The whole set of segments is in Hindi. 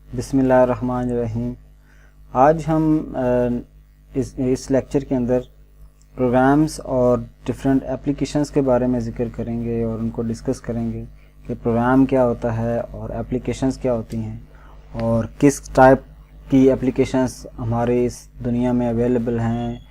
बिस्मिल्लाहिर्रहमानिर्रहीम। आज हम इस लेक्चर के अंदर प्रोग्राम्स और डिफरेंट एप्लीकेशंस के बारे में ज़िक्र करेंगे और उनको डिस्कस करेंगे कि प्रोग्राम क्या होता है और एप्लीकेशंस क्या होती हैं और किस टाइप की एप्लीकेशंस हमारे इस दुनिया में अवेलेबल हैं,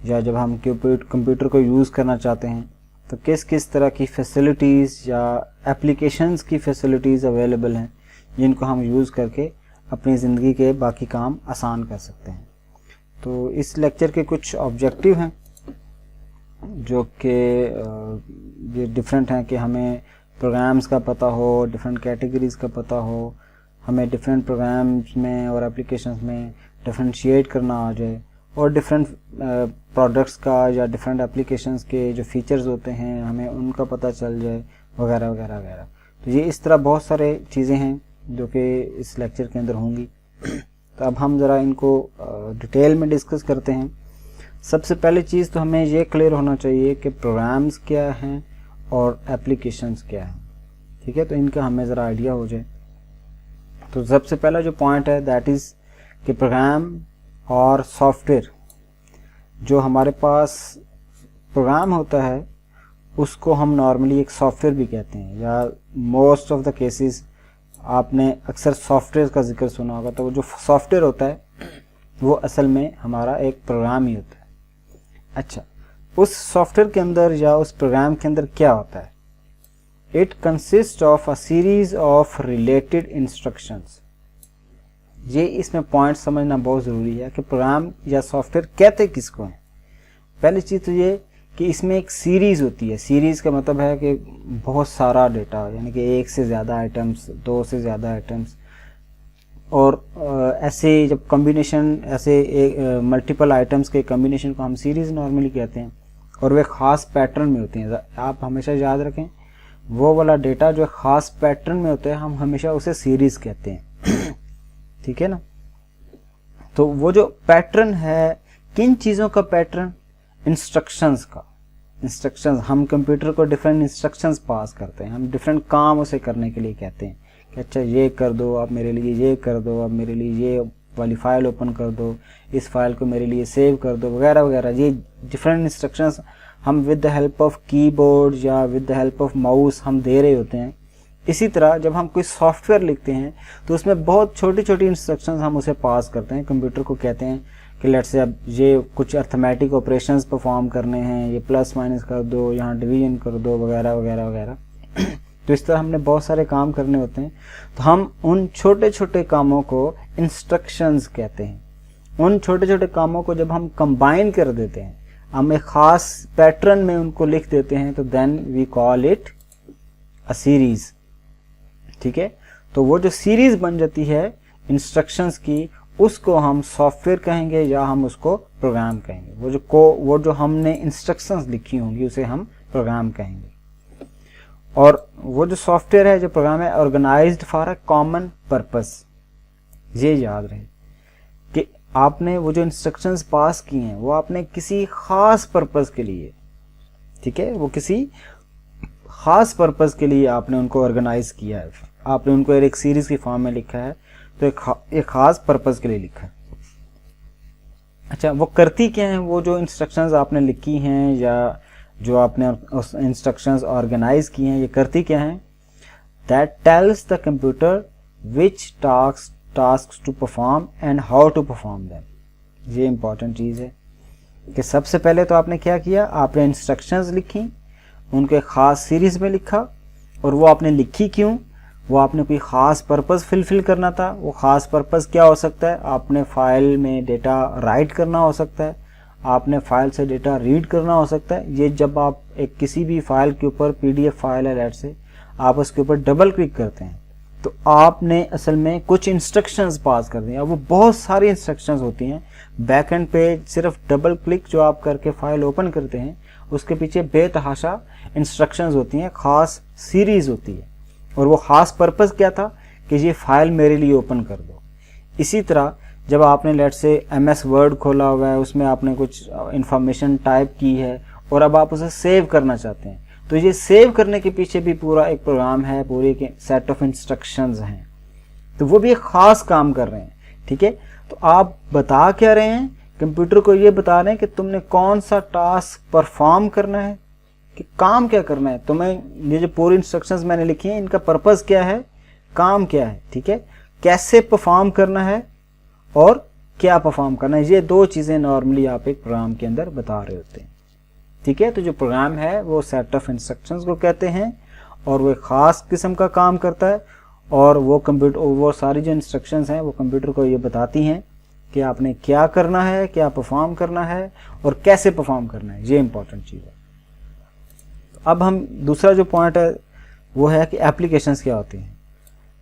या जब हम कंप्यूटर को यूज़ करना चाहते हैं तो किस किस तरह की फैसिलिटीज़ या एप्लीकेशंस की फैसिलिटीज़ अवेलेबल हैं जिनको हम यूज़ करके अपनी ज़िंदगी के बाकी काम आसान कर सकते हैं। तो इस लेक्चर के कुछ ऑब्जेक्टिव हैं जो कि ये डिफरेंट हैं कि हमें प्रोग्राम्स का पता हो, डिफरेंट कैटेगरीज़ का पता हो, हमें डिफरेंट प्रोग्राम्स में और एप्लीकेशंस में डिफरेंशिएट करना आ जाए, और डिफरेंट प्रोडक्ट्स का या डिफरेंट एप्लीकेशंस के जो फीचर्स होते हैं हमें उनका पता चल जाए, वगैरह वगैरह वगैरह। तो ये इस तरह बहुत सारे चीज़ें हैं जो कि इस लेक्चर के अंदर होंगी। तो अब हम ज़रा इनको डिटेल में डिस्कस करते हैं। सबसे पहली चीज़ तो हमें ये क्लियर होना चाहिए कि प्रोग्राम्स क्या हैं और एप्लीकेशंस क्या हैं, ठीक है। तो इनका हमें ज़रा आइडिया हो जाए। तो सबसे पहला जो पॉइंट है दैट इज़ कि प्रोग्राम और सॉफ्टवेयर, जो हमारे पास प्रोग्राम होता है उसको हम नॉर्मली एक सॉफ्टवेयर भी कहते हैं, या मोस्ट ऑफ द केसेस आपने अक्सर सॉफ्टवेयर का जिक्र सुना होगा। तो वो जो सॉफ्टवेयर होता है वो असल में हमारा एक प्रोग्राम ही होता है। अच्छा, उस सॉफ्टवेयर के अंदर या उस प्रोग्राम के अंदर क्या होता है? It consist of a series of related instructions. ये इसमें पॉइंट समझना बहुत ज़रूरी है कि प्रोग्राम या सॉफ्टवेयर कहते किसको हैं। पहली चीज़ तो ये कि इसमें एक सीरीज़ होती है। सीरीज़ का मतलब है कि बहुत सारा डेटा, यानी कि एक से ज़्यादा आइटम्स, दो से ज़्यादा आइटम्स, और ऐसे जब कॉम्बिनेशन, ऐसे एक मल्टीपल आइटम्स के कॉम्बिनेशन को हम सीरीज़ नॉर्मली कहते हैं, और वे ख़ास पैटर्न में होती हैं। आप हमेशा याद रखें, वो वाला डेटा जो ख़ास पैटर्न में होता है हम हमेशा उसे सीरीज़ कहते हैं, ठीक है ना। तो वो जो पैटर्न है, किन चीज़ों का पैटर्न? इंस्ट्रक्शंस का। इंस्ट्रक्शंस, हम कंप्यूटर को डिफरेंट इंस्ट्रक्शंस पास करते हैं, हम डिफरेंट काम उसे करने के लिए कहते हैं कि अच्छा ये कर दो आप मेरे लिए, ये कर दो आप मेरे लिए, ये वाली फाइल ओपन कर दो, इस फाइल को मेरे लिए सेव कर दो, वगैरह वगैरह। ये डिफरेंट इंस्ट्रक्शंस हम with the help of keyboard या with the help of mouse हम दे रहे होते हैं। इसी तरह जब हम कोई सॉफ्टवेयर लिखते हैं तो उसमें बहुत छोटी छोटी इंस्ट्रक्शंस हम उसे पास करते हैं। कंप्यूटर को कहते हैं कि लेट्स से अब ये कुछ अर्थमेटिक ऑपरेशंस परफॉर्म करने हैं, ये प्लस माइनस कर दो, यहाँ डिवीजन कर दो, वगैरह वगैरह वगैरह। तो इस तरह हमने बहुत सारे काम करने होते हैं। तो हम उन छोटे छोटे कामों को इंस्ट्रक्शंस कहते हैं। उन छोटे छोटे कामों को जब हम कंबाइन कर देते हैं, हम एक ख़ास पैटर्न में उनको लिख देते हैं, तो then we call it a series, ठीक है। तो वो जो सीरीज़ बन जाती है इंस्ट्रक्शंस की, उसको हम सॉफ्टवेयर कहेंगे या हम उसको प्रोग्राम कहेंगे। वो जो हमने इंस्ट्रक्शंस लिखी होंगी उसे हम प्रोग्राम कहेंगे। और वो जो सॉफ्टवेयर है, जो प्रोग्राम है, organised for a common purpose. ये याद रहे कि आपने वो जो इंस्ट्रक्शंस पास की हैं वो आपने किसी खास पर्पस के लिए, ठीक है, वो किसी खास पर्पस के लिए आपने उनको ऑर्गेनाइज किया है, आपने उनको एक सीरीज की फॉर्म में लिखा है, तो एक खास पर्पस के लिए लिखा है। अच्छा, वो करती क्या है? वो जो इंस्ट्रक्शंस आपने लिखी हैं या जो आपने उस इंस्ट्रक्शंस ऑर्गेनाइज की हैं, ये करती क्या हैं? That tells the computer which task to perform and how to perform them. ये इंपॉर्टेंट चीज़ है कि सबसे पहले तो आपने क्या किया, आपने इंस्ट्रक्शंस लिखी, उनको एक ख़ास सीरीज़ में लिखा, और वो आपने लिखी क्यों? वो आपने कोई ख़ास पर्पस फिलफिल करना था। वो ख़ास पर्पस क्या हो सकता है? आपने फाइल में डेटा राइट करना हो सकता है, आपने फाइल से डेटा रीड करना हो सकता है। ये जब आप एक किसी भी फाइल के ऊपर, PDF फाइल है लेट से, आप उसके ऊपर डबल क्लिक करते हैं तो आपने असल में कुछ इंस्ट्रक्शंस पास कर दी। अब वो बहुत सारी इंस्ट्रक्शंस होती हैं। बैक एंड पे सिर्फ डबल क्लिक जो आप करके फाइल ओपन करते हैं, उसके पीछे बेतहाशा इंस्ट्रक्शंस होती हैं, ख़ास सीरीज़ होती है, और वो ख़ास पर्पस क्या था कि ये फाइल मेरे लिए ओपन कर दो। इसी तरह जब आपने लेट से MS वर्ड खोला हुआ है, उसमें आपने कुछ इंफॉर्मेशन टाइप की है और अब आप उसे सेव करना चाहते हैं, तो ये सेव करने के पीछे भी पूरा एक प्रोग्राम है, पूरी एक सेट ऑफ इंस्ट्रक्शंस हैं। तो वो भी एक ख़ास काम कर रहे हैं, ठीक है। तो आप बता क्या रहे हैं, कंप्यूटर को ये बता रहे हैं कि तुमने कौन सा टास्क परफॉर्म करना है, कि काम क्या करना है तुम्हें। ये जो पूरी इंस्ट्रक्शंस मैंने लिखी हैं इनका पर्पस क्या है, काम क्या है, ठीक है, कैसे परफॉर्म करना है और क्या परफॉर्म करना है। ये दो चीज़ें नॉर्मली आप एक प्रोग्राम के अंदर बता रहे होते हैं, ठीक है। तो जो प्रोग्राम है वो सेट ऑफ इंस्ट्रक्शंस को कहते हैं और वो एक ख़ास किस्म का काम करता है और वो सारी जो इंस्ट्रक्शंस हैं वो कंप्यूटर को ये बताती हैं कि आपने क्या करना है, क्या परफॉर्म करना है और कैसे परफॉर्म करना है। ये इंपॉर्टेंट चीज़ है। अब हम दूसरा जो पॉइंट है वो है कि एप्लीकेशंस क्या होती हैं।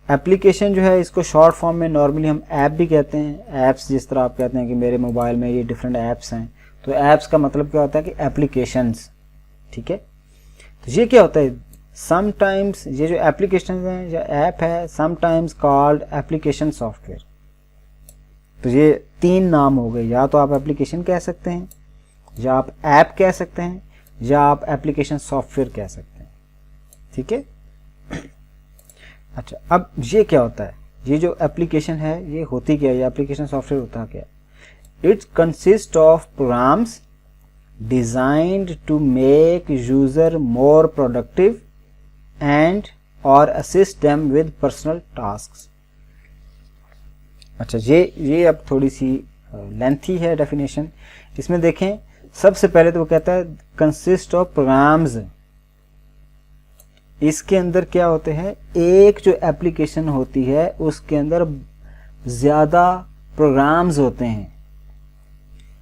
एप्लीकेशन जो है इसको शॉर्ट फॉर्म में नॉर्मली हम ऐप भी कहते हैं। ऐप्स जिस तरह आप कहते हैं कि मेरे मोबाइल में ये डिफरेंट ऐप्स हैं, तो ऐप्स का मतलब क्या होता है कि एप्लीकेशंस, ठीक है। तो ये क्या होता है, समटाइम्स ये जो एप्लीकेशन हैं या ऐप है समटाइम्स कॉल्ड एप्लीकेशन सॉफ्टवेयर। तो ये तीन नाम हो गए, या तो आप एप्लीकेशन कह सकते हैं, या आप ऐप कह सकते हैं, या आप एप्लीकेशन सॉफ्टवेयर कह सकते हैं, ठीक है। अच्छा, अब ये क्या होता है, ये जो एप्लीकेशन है ये होती क्या है, ये एप्लीकेशन सॉफ्टवेयर होता क्या है। It consist of programs designed to make user more productive and और assist them with personal tasks. अच्छा, ये अब थोड़ी सी लेंथी है डेफिनेशन। इसमें देखें, सबसे पहले तो वो कहता है कंसिस्ट ऑफ प्रोग्राम्स। इसके अंदर क्या होते हैं, एक जो एप्लीकेशन होती है उसके अंदर ज़्यादा प्रोग्राम्स होते हैं,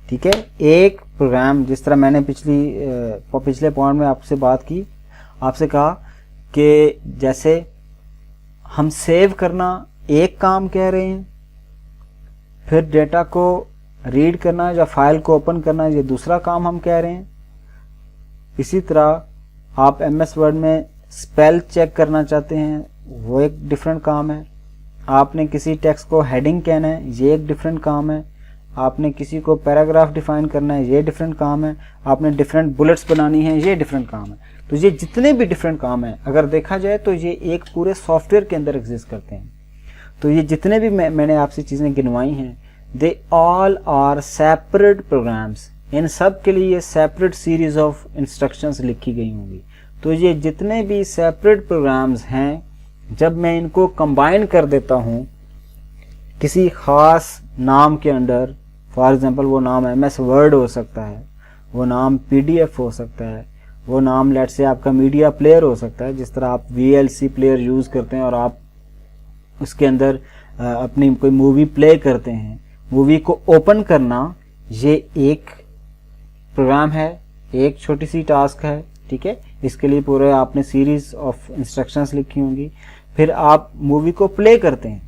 ठीक है। एक प्रोग्राम, जिस तरह मैंने पिछले पॉइंट में आपसे बात की, आपसे कहा कि जैसे हम सेव करना एक काम कह रहे हैं, फिर डेटा को रीड करना या फाइल को ओपन करना ये दूसरा काम हम कह रहे हैं। इसी तरह आप MS वर्ड में स्पेल चेक करना चाहते हैं, वो एक डिफरेंट काम है। आपने किसी टेक्स्ट को हेडिंग कहना है, ये एक डिफरेंट काम है। आपने किसी को पैराग्राफ डिफाइन करना है, ये डिफरेंट काम है। आपने डिफरेंट बुलेट्स बनानी है, ये डिफरेंट काम है। तो ये जितने भी डिफरेंट काम हैं अगर देखा जाए तो ये एक पूरे सॉफ्टवेयर के अंदर एग्जिस्ट करते हैं। तो ये जितने भी मैंने आपसे चीज़ें गिनवाई हैं, they all are separate programs. इन सब के लिए सेपरेट सीरीज ऑफ इंस्ट्रक्शंस लिखी गई होंगी। तो ये जितने भी सेपरेट प्रोग्राम्स हैं, जब मैं इनको कंबाइन कर देता हूँ किसी ख़ास नाम के अंडर, फॉर एग्जांपल वो नाम MS वर्ड हो सकता है, वो नाम PDF हो सकता है, वो नाम लेट से आपका मीडिया प्लेयर हो सकता है। जिस तरह आप VLC प्लेयर यूज़ करते हैं और आप उसके अंदर अपनी कोई मूवी प्ले करते हैं, मूवी को ओपन करना ये एक प्रोग्राम है, एक छोटी सी टास्क है, ठीक है। इसके लिए पूरे आपने सीरीज ऑफ इंस्ट्रक्शंस लिखी होंगी। फिर आप मूवी को प्ले करते हैं,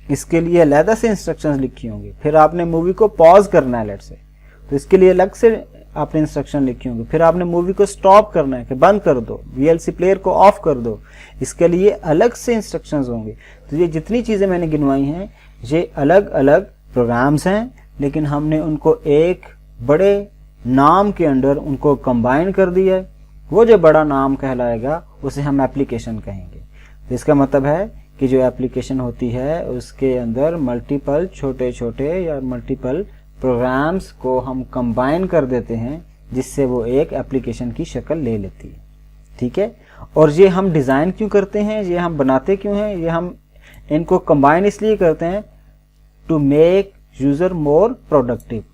इसके लिए अलग से इंस्ट्रक्शंस लिखी होंगी। फिर आपने मूवी को पॉज करना है लेट से, तो इसके लिए अलग से आपने इंस्ट्रक्शन लिखी होंगी। फिर आपने मूवी को स्टॉप करना है कि बंद कर दो, VLC प्लेयर को ऑफ कर दो, इसके लिए अलग से इंस्ट्रक्शंस होंगे। तो ये जितनी चीज़ें मैंने गिनवाई हैं ये अलग अलग प्रोग्राम्स हैं, लेकिन हमने उनको एक बड़े नाम के अंडर उनको कंबाइन कर दिया है। वो जो बड़ा नाम कहलाएगा उसे हम एप्लीकेशन कहेंगे। तो इसका मतलब है कि जो एप्लीकेशन होती है उसके अंदर मल्टीपल छोटे छोटे या मल्टीपल प्रोग्राम्स को हम कंबाइन कर देते हैं, जिससे वो एक एप्लीकेशन की शक्ल ले लेती है, ठीक है। और ये हम डिज़ाइन क्यों करते हैं, ये हम बनाते क्यों हैं, ये हम इनको कंबाइन इसलिए करते हैं to make user more productive.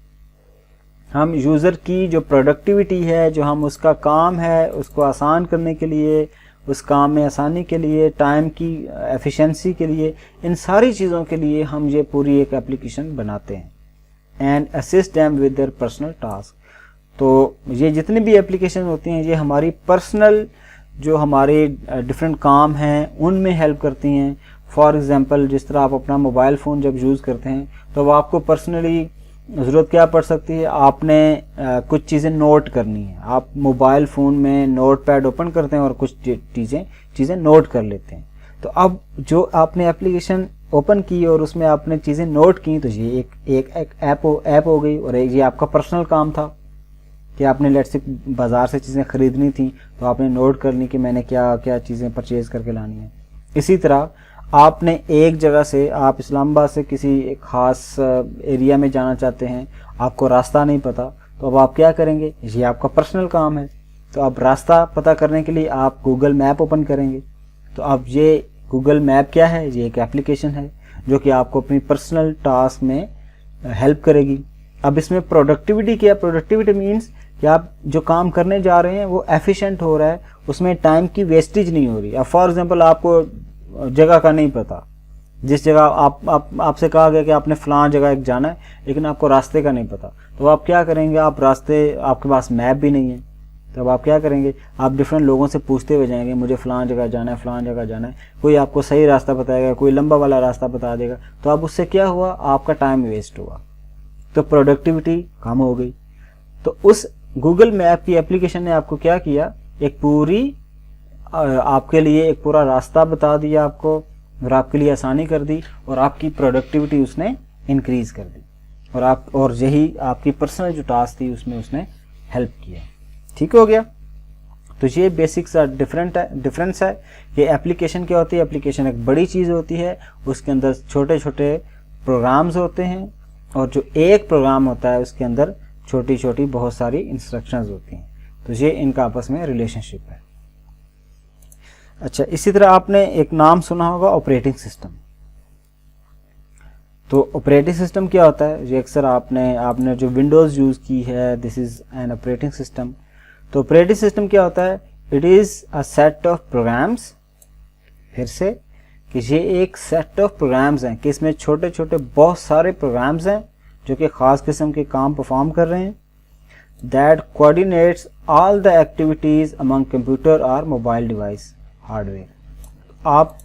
हम यूज़र की जो प्रोडक्टिविटी है, जो हम उसका काम है उसको आसान करने के लिए, उस काम में आसानी के लिए, टाइम की एफिशिएंसी के लिए, इन सारी चीज़ों के लिए हम ये पूरी एक एप्लीकेशन बनाते हैं। And assist them with their personal task. तो ये जितनी भी एप्लीकेशन होती हैं ये हमारी पर्सनल जो हमारे डिफरेंट काम हैं उनमें हेल्प करती हैं। फॉर एग्जांपल, जिस तरह आप अपना मोबाइल फ़ोन जब यूज़ करते हैं तो वो आपको पर्सनली ज़रूरत क्या पड़ सकती है, आपने कुछ चीज़ें नोट करनी है। आप मोबाइल फ़ोन में नोट पैड ओपन करते हैं और कुछ चीज़ें नोट कर लेते हैं। तो अब जो आपने एप्लीकेशन ओपन की और उसमें आपने चीज़ें नोट की, तो ये एक ऐप हो गई। और एक ये आपका पर्सनल काम था कि आपने लेट से बाज़ार से चीज़ें ख़रीदनी थी तो आपने नोट कर ली कि मैंने क्या क्या चीज़ें परचेज़ करके लानी है। इसी तरह आपने एक जगह से, आप इस्लामाबाद से किसी एक ख़ास एरिया में जाना चाहते हैं, आपको रास्ता नहीं पता, तो अब आप क्या करेंगे, ये आपका पर्सनल काम है। तो आप रास्ता पता करने के लिए आप गूगल मैप ओपन करेंगे। तो अब ये गूगल मैप क्या है, ये एक एप्लीकेशन है जो कि आपको अपनी पर्सनल टास्क में हेल्प करेगी। अब इसमें प्रोडक्टिविटी क्या है, प्रोडक्टिविटी मीन्स कि आप जो काम करने जा रहे हैं वो एफिशिएंट हो रहा है, उसमें टाइम की वेस्टेज नहीं हो रही। अब फॉर एग्जांपल आपको जगह का नहीं पता, जिस जगह आपसे कहा गया कि आपने फलां जगह एक जाना है, लेकिन आपको रास्ते का नहीं पता, तो आप क्या करेंगे, आप रास्ते, आपके पास मैप भी नहीं है, तो अब आप क्या करेंगे, आप डिफरेंट लोगों से पूछते हुए जाएंगे, मुझे फलां जगह जाना है, फलां जगह जाना है, कोई आपको सही रास्ता बताएगा, कोई लंबा वाला रास्ता बता देगा, तो अब उससे क्या हुआ, आपका टाइम वेस्ट हुआ, तो प्रोडक्टिविटी कम हो गई। तो उस गूगल मैप की एप्लीकेशन ने आपको क्या किया, एक पूरी आपके लिए एक पूरा रास्ता बता दिया आपको, और आपके लिए आसानी कर दी, और आपकी प्रोडक्टिविटी उसने इंक्रीज कर दी, और यही आपकी पर्सनल जो टास्क थी उसमें उसने हेल्प किया। ठीक हो गया। तो ये बेसिक सा डिफरेंस है कि एप्लीकेशन क्या होती है, एप्लीकेशन एक बड़ी चीज़ होती है, उसके अंदर छोटे छोटे प्रोग्राम्स होते हैं, और जो एक प्रोग्राम होता है उसके अंदर छोटी छोटी बहुत सारी इंस्ट्रक्शंस होती हैं। तो ये इनका आपस में रिलेशनशिप है। अच्छा, इसी तरह आपने एक नाम सुना होगा ऑपरेटिंग सिस्टम। तो ऑपरेटिंग सिस्टम क्या होता है, ये अक्सर आपने जो विंडोज़ यूज़ की है, this is an operating system. तो ऑपरेटिंग सिस्टम क्या होता है, it is a set of programs, फिर से कि ये एक सेट ऑफ प्रोग्राम्स हैं कि इसमें छोटे छोटे बहुत सारे प्रोग्राम्स हैं जो कि ख़ास किस्म के काम परफॉर्म कर रहे हैं, that coordinates all the activities among computer और मोबाइल डिवाइस हार्डवेयर। आप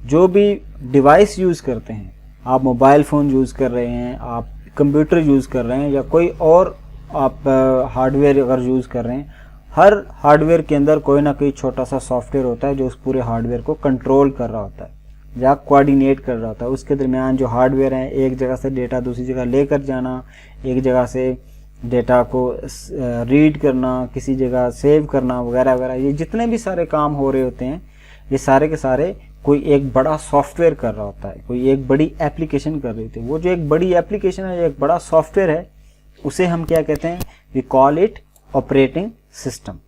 जो भी डिवाइस यूज़ करते हैं, आप मोबाइल फ़ोन यूज़ कर रहे हैं, आप कंप्यूटर यूज़ कर रहे हैं, या कोई और आप हार्डवेयर अगर यूज़ कर रहे हैं, हर हार्डवेयर के अंदर कोई ना कोई छोटा सा सॉफ्टवेयर होता है जो उस पूरे हार्डवेयर को कंट्रोल कर रहा होता है या कोऑर्डिनेट कर रहा होता है। उसके दरमियान जो हार्डवेयर हैं, एक जगह से डेटा दूसरी जगह लेकर जाना, एक जगह से डेटा को रीड करना, किसी जगह सेव करना, वगैरह वगैरह, ये जितने भी सारे काम हो रहे होते हैं, ये सारे के सारे कोई एक बड़ा सॉफ्टवेयर कर रहा होता है, कोई एक बड़ी एप्लीकेशन कर रही होती है। वो जो एक बड़ी एप्लीकेशन है, एक बड़ा सॉफ्टवेयर है, उसे हम क्या कहते हैं, we call it operating system.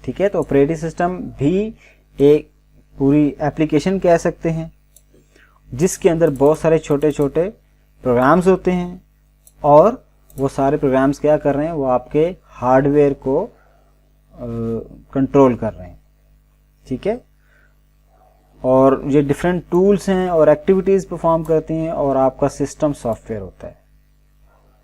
ठीक है, तो ऑपरेटिंग सिस्टम भी एक पूरी एप्लीकेशन कह सकते हैं जिसके अंदर बहुत सारे छोटे छोटे प्रोग्राम्स होते हैं, और वो सारे प्रोग्राम्स क्या कर रहे हैं, वो आपके हार्डवेयर को कंट्रोल कर रहे हैं। ठीक है, और ये डिफरेंट टूल्स हैं और एक्टिविटीज़ परफॉर्म करती हैं, और आपका सिस्टम सॉफ्टवेयर होता है।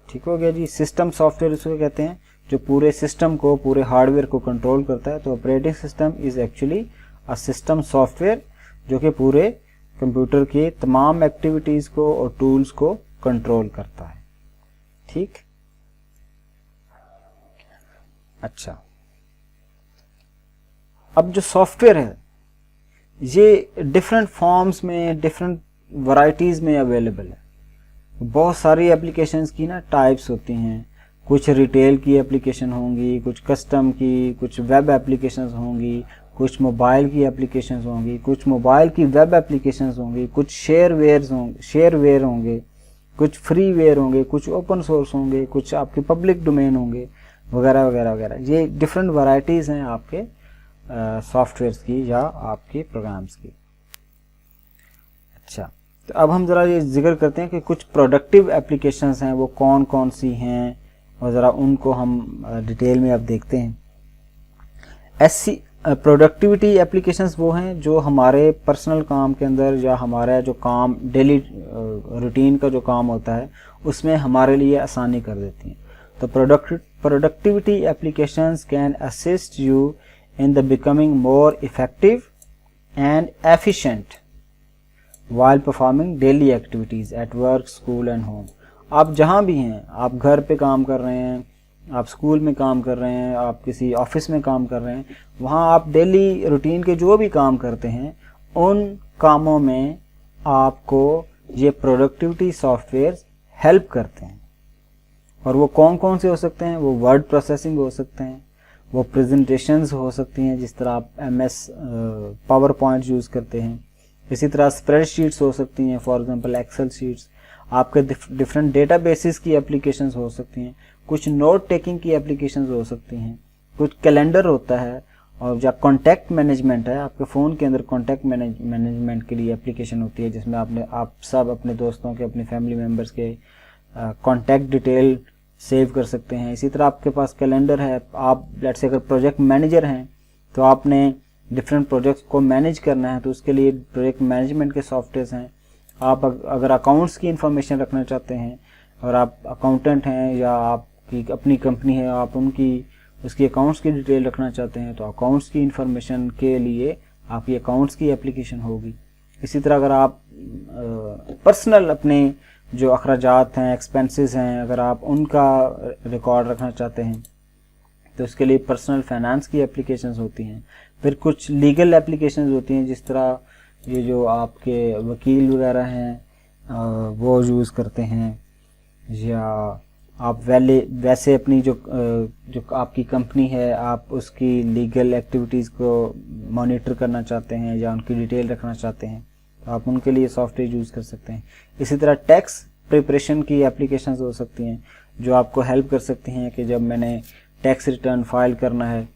ठीक हो गया जी। सिस्टम सॉफ्टवेयर उसको कहते हैं जो पूरे सिस्टम को, पूरे हार्डवेयर को कंट्रोल करता है। तो operating system is actually a system software जो कि पूरे कंप्यूटर की तमाम एक्टिविटीज़ को और टूल्स को कंट्रोल करता है। ठीक, अच्छा, अब जो सॉफ्टवेयर है ये डिफरेंट फॉर्म्स में, डिफरेंट वैरायटीज़ में अवेलेबल है। बहुत सारी एप्लीकेशंस की ना टाइप्स होती हैं, कुछ रिटेल की एप्लीकेशन होंगी, कुछ कस्टम की, कुछ वेब एप्लीकेशंस होंगी, कुछ मोबाइल की एप्लीकेशंस होंगी, कुछ मोबाइल की वेब एप्लीकेशंस होंगी, कुछ शेयरवेयर होंगे, कुछ फ्रीवेयर होंगे, कुछ ओपन सोर्स होंगे, कुछ आपके पब्लिक डोमेन होंगे, वगैरह वगैरह वगैरह। ये डिफरेंट वैरायटीज़ हैं आपके सॉफ्टवेयर्स की या आपके प्रोग्राम्स की। अच्छा, तो अब हम ज़रा ये जिक्र करते हैं कि कुछ प्रोडक्टिव एप्लीकेशंस हैं, वो कौन कौन सी हैं, और ज़रा उनको हम डिटेल में अब देखते हैं। ऐसी प्रोडक्टिविटी एप्लीकेशंस वो हैं जो हमारे पर्सनल काम के अंदर या हमारा जो काम डेली रूटीन का जो काम होता है उसमें हमारे लिए आसानी कर देती हैं। तो productivity applications can assist you in the becoming more effective and efficient while performing daily activities at work, school and home। आप जहाँ भी हैं, आप घर पे काम कर रहे हैं, आप स्कूल में काम कर रहे हैं, आप किसी ऑफिस में काम कर रहे हैं, वहाँ आप डेली रूटीन के जो भी काम करते हैं उन कामों में आपको ये प्रोडक्टिविटी सॉफ्टवेयर हेल्प करते हैं। और वो कौन कौन से हो सकते हैं, वो वर्ड प्रोसेसिंग हो सकते हैं, वो प्रेजेंटेशंस हो सकती हैं, जिस तरह आप MS पावर पॉइंट यूज़ करते हैं, इसी तरह स्प्रेडशीट्स हो सकती हैं, फॉर एग्जांपल एक्सेल शीट्स, आपके डिफरेंट डेटाबेसेस की एप्लीकेशंस हो सकती हैं, कुछ नोट टेकिंग की एप्लीकेशंस हो सकती हैं, कुछ कैलेंडर होता है, और जब कॉन्टैक्ट मैनेजमेंट है, आपके फ़ोन के अंदर कॉन्टैक्ट मैनेजमेंट के लिए एप्लीकेशन होती है जिसमें आप सब अपने दोस्तों के, अपने फैमिली मेम्बर्स के कॉन्टैक्ट डिटेल सेव कर सकते हैं। इसी तरह आपके पास कैलेंडर है, आप लेट्स से अगर प्रोजेक्ट मैनेजर हैं तो आपने डिफरेंट प्रोजेक्ट्स को मैनेज करना है तो उसके लिए प्रोजेक्ट मैनेजमेंट के सॉफ्टवेयर्स हैं। आप अगर अकाउंट्स की इंफॉर्मेशन रखना चाहते हैं और आप अकाउंटेंट हैं या आपकी अपनी कंपनी है, आप उसकी अकाउंट्स की डिटेल रखना चाहते हैं तो अकाउंट्स की इंफॉर्मेशन के लिए आपकी अकाउंट्स की एप्लीकेशन होगी। इसी तरह अगर आप पर्सनल अपने जो अखराजात हैं, एक्सपेंसेस हैं, अगर आप उनका रिकॉर्ड रखना चाहते हैं तो उसके लिए पर्सनल फाइनेंस की एप्लीकेशंस होती हैं। फिर कुछ लीगल एप्लीकेशंस होती हैं, जिस तरह ये जो आपके वकील वगैरह हैं वो यूज़ करते हैं, या आप वैसे अपनी जो आपकी कंपनी है आप उसकी लीगल एक्टिविटीज़ को मॉनिटर करना चाहते हैं या उनकी डिटेल रखना चाहते हैं तो आप उनके लिए सॉफ्टवेयर यूज़ कर सकते हैं। इसी तरह टैक्स प्रिपरेशन की एप्लीकेशंस हो सकती हैं जो आपको हेल्प कर सकती हैं कि जब मैंने टैक्स रिटर्न फाइल करना है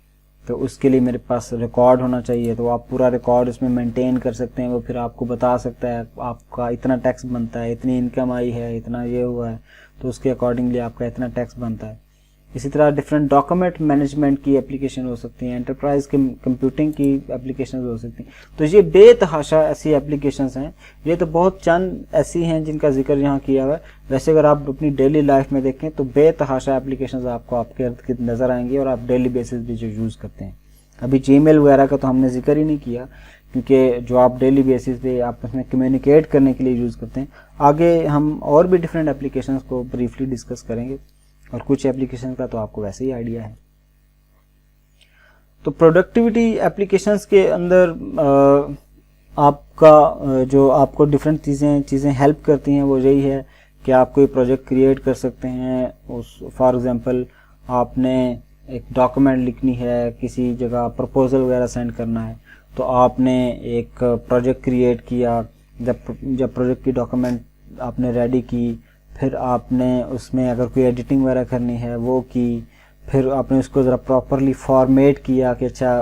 तो उसके लिए मेरे पास रिकॉर्ड होना चाहिए, तो आप पूरा रिकॉर्ड उसमें मेंटेन कर सकते हैं। वो फिर आपको बता सकता है आपका इतना टैक्स बनता है, इतनी इनकम आई है, इतना ये हुआ है, तो उसके अकॉर्डिंगली आपका इतना टैक्स बनता है। इसी तरह डिफरेंट डॉक्यूमेंट मैनेजमेंट की एप्लीकेशन हो सकती हैं, एंटरप्राइज के कंप्यूटिंग की एप्लीकेशन हो सकती हैं। तो ये बेतहाशा ऐसी एप्लीकेशंस हैं, ये तो बहुत चंद ऐसी हैं जिनका जिक्र यहाँ किया हुआ है। वैसे अगर आप अपनी डेली लाइफ में देखें तो बेतहाशा एप्लीकेशंस आपको आपके इर्द गिर्द नज़र आएंगी और आप डेली बेसिस भी जो यूज़ करते हैं। अभी जीमेल वगैरह का तो हमने जिक्र ही नहीं किया क्योंकि जो आप डेली बेसिस पे आप उसमें कम्युनिकेट करने के लिए यूज़ करते हैं। आगे हम और भी डिफरेंट एप्लीकेशंस को ब्रीफली डिस्कस करेंगे और कुछ एप्लीकेशन का तो आपको वैसे ही आइडिया है। तो प्रोडक्टिविटी एप्लीकेशंस के अंदर आपका जो आपको डिफरेंट चीज़ें हेल्प करती हैं वो यही है कि आप कोई प्रोजेक्ट क्रिएट कर सकते हैं। उस फॉर एग्जांपल आपने एक डॉक्यूमेंट लिखनी है, किसी जगह प्रपोजल वगैरह सेंड करना है तो आपने एक प्रोजेक्ट क्रिएट किया। जब प्रोजेक्ट की डॉक्यूमेंट आपने रेडी की, फिर आपने उसमें अगर कोई एडिटिंग वगैरह करनी है वो की, फिर आपने उसको ज़रा प्रॉपरली फॉर्मेट किया कि अच्छा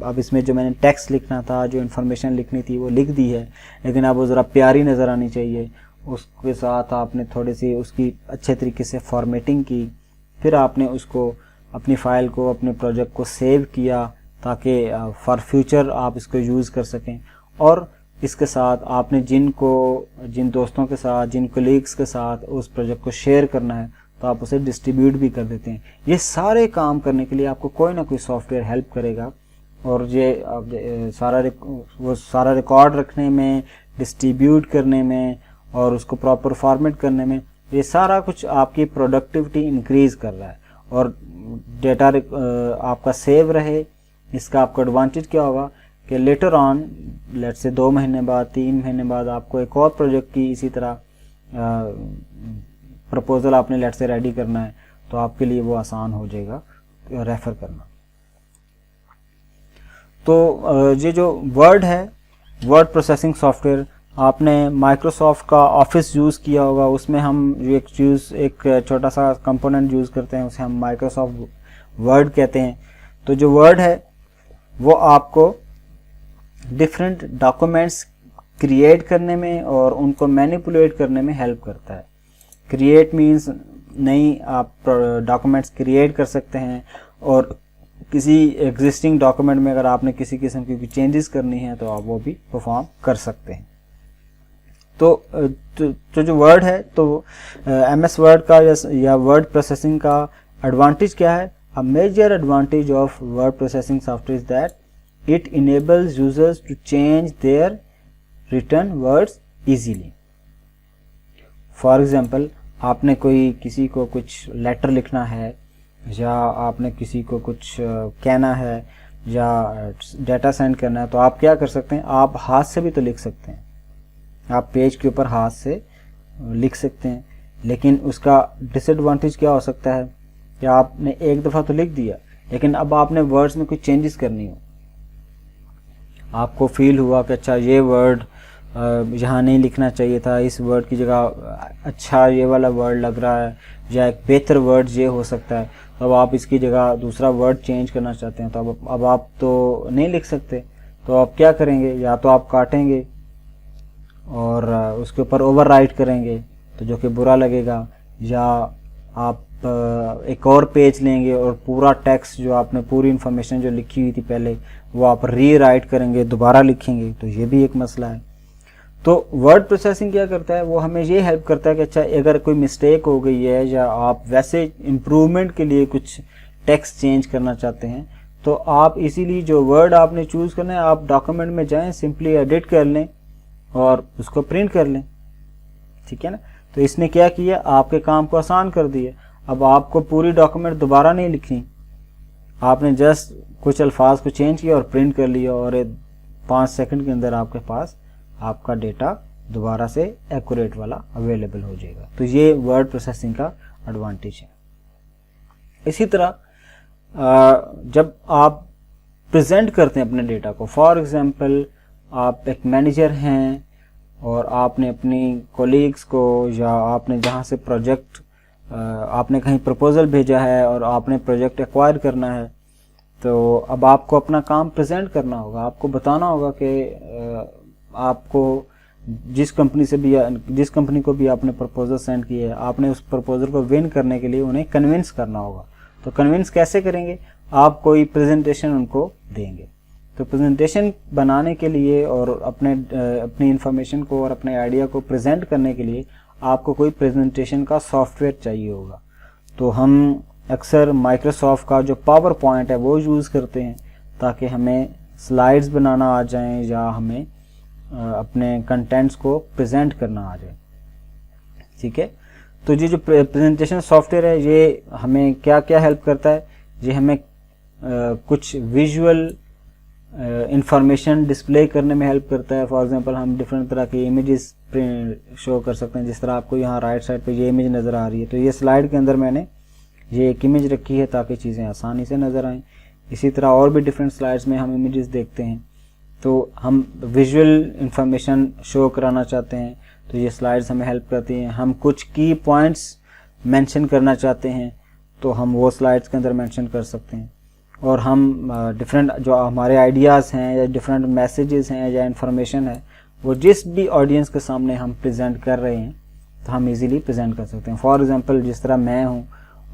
अब इसमें जो मैंने टेक्स्ट लिखना था, जो इन्फॉर्मेशन लिखनी थी वो लिख दी है, लेकिन अब वो ज़रा प्यारी नज़र आनी चाहिए। उसके साथ आपने थोड़ी सी उसकी अच्छे तरीके से फॉर्मेटिंग की, फिर आपने उसको अपनी फ़ाइल को, अपने प्रोजेक्ट को सेव किया ताकि फॉर फ्यूचर आप इसको यूज़ कर सकें। और इसके साथ आपने जिन दोस्तों के साथ, जिन कोलीग्स के साथ उस प्रोजेक्ट को शेयर करना है तो आप उसे डिस्ट्रीब्यूट भी कर देते हैं। ये सारे काम करने के लिए आपको कोई ना कोई सॉफ्टवेयर हेल्प करेगा और ये सारा रिकॉर्ड रखने में, डिस्ट्रीब्यूट करने में और उसको प्रॉपर फॉर्मेट करने में, ये सारा कुछ आपकी प्रोडक्टिविटी इंक्रीज़ कर रहा है और डेटा आपका सेव रहे। इसका आपको एडवांटेज क्या होगा कि लेटर ऑन, लेट्स से 2 महीने बाद, 3 महीने बाद आपको एक और प्रोजेक्ट की इसी तरह प्रपोजल आपने लेट्स से रेडी करना है तो आपके लिए वो आसान हो जाएगा रेफ़र करना। तो ये जो वर्ड है, वर्ड प्रोसेसिंग सॉफ्टवेयर, आपने माइक्रोसॉफ्ट का ऑफिस यूज़ किया होगा, उसमें हम एक छोटा सा कंपोनेंट यूज़ करते हैं, उसे हम माइक्रोसॉफ्ट वर्ड कहते हैं। तो जो वर्ड है वो आपको डिफरेंट डॉक्यूमेंट्स क्रिएट करने में और उनको मैनिपुलेट करने में हेल्प करता है। क्रिएट मीन्स नई आप डॉक्यूमेंट्स क्रिएट कर सकते हैं और किसी एग्जिस्टिंग डॉक्यूमेंट में अगर आपने किसी किस्म की चेंजेस करनी है तो आप वो भी परफॉर्म कर सकते हैं। तो जो वर्ड है, तो MS वर्ड का या वर्ड प्रोसेसिंग का एडवांटेज क्या है? A major advantage of word processing software is that it enables users to change their written words easily. For example, आपने किसी को कुछ लेटर लिखना है या आपने किसी को कुछ कहना है या डेटा सेंड करना है तो आप क्या कर सकते हैं? आप हाथ से भी तो लिख सकते हैं, आप पेज के ऊपर हाथ से लिख सकते हैं, लेकिन उसका डिसएडवांटेज क्या हो सकता है कि आपने एक दफ़ा तो लिख दिया लेकिन अब आपने वर्ड्स में कुछ चेंजेस करनी हो, आपको फील हुआ कि अच्छा ये वर्ड यहाँ नहीं लिखना चाहिए था, इस वर्ड की जगह अच्छा ये वाला वर्ड लग रहा है, या एक बेहतर वर्ड ये हो सकता है, तो अब आप इसकी जगह दूसरा वर्ड चेंज करना चाहते हैं, तो अब आप तो नहीं लिख सकते, तो आप क्या करेंगे, या तो आप काटेंगे और उसके ऊपर ओवरराइट करेंगे तो जो कि बुरा लगेगा, या आप एक और पेज लेंगे और पूरा टेक्स्ट जो आपने पूरी इन्फॉर्मेशन जो लिखी हुई थी पहले वो आप रीराइट करेंगे, दोबारा लिखेंगे, तो ये भी एक मसला है। तो वर्ड प्रोसेसिंग क्या करता है, वो हमें ये हेल्प करता है कि अच्छा अगर कोई मिस्टेक हो गई है या आप वैसे इम्प्रूवमेंट के लिए कुछ टेक्स्ट चेंज करना चाहते हैं, तो आप इसीलिए जो वर्ड आपने चूज़ करना है आप डॉक्यूमेंट में जाएं, सिंपली एडिट कर लें और उसको प्रिंट कर लें, ठीक है ना। तो इसने क्या किया, आपके काम को आसान कर दिया। अब आपको पूरी डॉक्यूमेंट दोबारा नहीं लिखनी, आपने जस्ट कुछ अल्फाज को चेंज किया और प्रिंट कर लिया और 5 सेकंड के अंदर आपके पास आपका डेटा दोबारा से एक्यूरेट वाला अवेलेबल हो जाएगा। तो ये वर्ड प्रोसेसिंग का एडवांटेज है। इसी तरह जब आप प्रेजेंट करते हैं अपने डेटा को, फॉर एग्जांपल आप एक मैनेजर हैं और आपने अपनी कोलीग्स को या आपने जहाँ से प्रोजेक्ट आपने कहीं प्रपोजल भेजा है और आपने प्रोजेक्ट एक्वायर करना है, तो अब आपको अपना काम प्रेजेंट करना होगा, आपको बताना होगा कि आपको जिस कंपनी को भी आपने प्रपोजल सेंड किया है, आपने उस प्रपोजल को विन करने के लिए उन्हें कन्विंस करना होगा। तो कन्विंस कैसे करेंगे, आप कोई प्रेजेंटेशन उनको देंगे। तो प्रेजेंटेशन बनाने के लिए और अपनी इंफॉर्मेशन को और अपने आइडिया को प्रेजेंट करने के लिए आपको कोई प्रेजेंटेशन का सॉफ्टवेयर चाहिए होगा। तो हम अक्सर माइक्रोसॉफ्ट का जो पावर पॉइंट है वो यूज़ करते हैं ताकि हमें स्लाइड्स बनाना आ जाएं या हमें अपने कंटेंट्स को प्रेजेंट करना आ जाए, ठीक है। तो ये जो प्रेजेंटेशन सॉफ्टवेयर है ये हमें क्या क्या हेल्प करता है, ये हमें कुछ विजुअल इंफॉर्मेशन डिस्प्ले करने में हेल्प करता है। फॉर एग्जांपल हम डिफरेंट तरह की इमेजेस शो कर सकते हैं, जिस तरह आपको यहाँ राइट साइड पे ये इमेज नज़र आ रही है, तो ये स्लाइड के अंदर मैंने ये एक इमेज रखी है ताकि चीज़ें आसानी से नज़र आएँ। इसी तरह और भी डिफरेंट स्लाइड्स में हम इमेजेस देखते हैं, तो हम विजुअल इंफॉर्मेशन शो कराना चाहते हैं तो ये स्लाइड्स हमें हेल्प करती हैं। हम कुछ की पॉइंट्स मेंशन करना चाहते हैं तो हम वो स्लाइड्स के अंदर मेंशन कर सकते हैं। और हम डिफरेंट जो हमारे आइडियाज़ हैं या डिफरेंट मैसेजेस हैं या इन्फॉर्मेशन है वो जिस भी ऑडियंस के सामने हम प्रेजेंट कर रहे हैं तो हम इजीली प्रेजेंट कर सकते हैं। फॉर एग्जांपल जिस तरह मैं हूं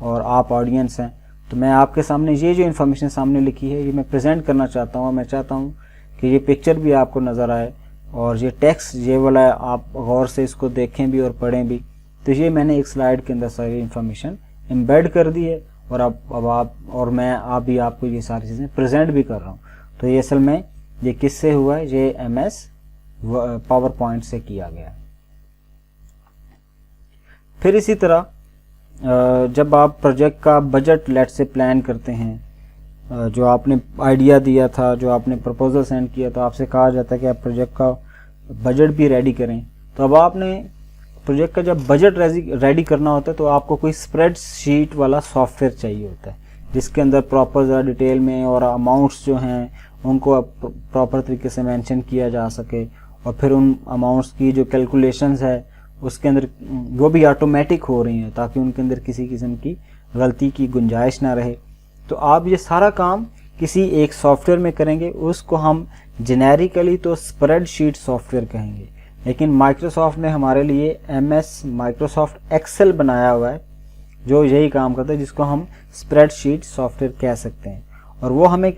और आप ऑडियंस हैं, तो मैं आपके सामने ये जो इन्फॉर्मेशन सामने लिखी है ये मैं प्रेजेंट करना चाहता हूँ। मैं चाहता हूँ कि ये पिक्चर भी आपको नज़र आए और ये टेक्स्ट ये वाला आप गौर से इसको देखें भी और पढ़ें भी। तो ये मैंने एक स्लाइड के अंदर सारी इन्फॉर्मेशन एम्बेड कर दी है और अब आप और मैं भी आपको ये सारी चीज़ें प्रेजेंट भी कर रहा हूँ। तो ये असल में ये किससे हुआ है, ये MS पावर पॉइंट से किया गया है। फिर इसी तरह जब आप प्रोजेक्ट का बजट लेट से प्लान करते हैं, जो आपने आइडिया दिया था, जो आपने प्रपोजल सेंड किया, तो आपसे कहा जाता है कि आप प्रोजेक्ट का बजट भी रेडी करें। तो अब आपने प्रोजेक्ट का जब बजट रेडी करना होता है तो आपको कोई स्प्रेडशीट वाला सॉफ्टवेयर चाहिए होता है जिसके अंदर प्रॉपर डिटेल में और अमाउंट्स जो हैं उनको प्रॉपर तरीके से मेंशन किया जा सके और फिर उन अमाउंट्स की जो कैलकुलेशंस है उसके अंदर वो भी ऑटोमेटिक हो रही हैं ताकि उनके अंदर किसी किस्म की गलती की गुंजाइश ना रहे। तो आप ये सारा काम किसी एक सॉफ्टवेयर में करेंगे, उसको हम जेनेरिकली तो स्प्रेडशीट सॉफ्टवेयर कहेंगे, लेकिन माइक्रोसॉफ्ट ने हमारे लिए MS माइक्रोसॉफ्ट एक्सेल बनाया हुआ है जो यही काम करता है, जिसको हम स्प्रेडशीट सॉफ्टवेयर कह सकते हैं। और वो हमें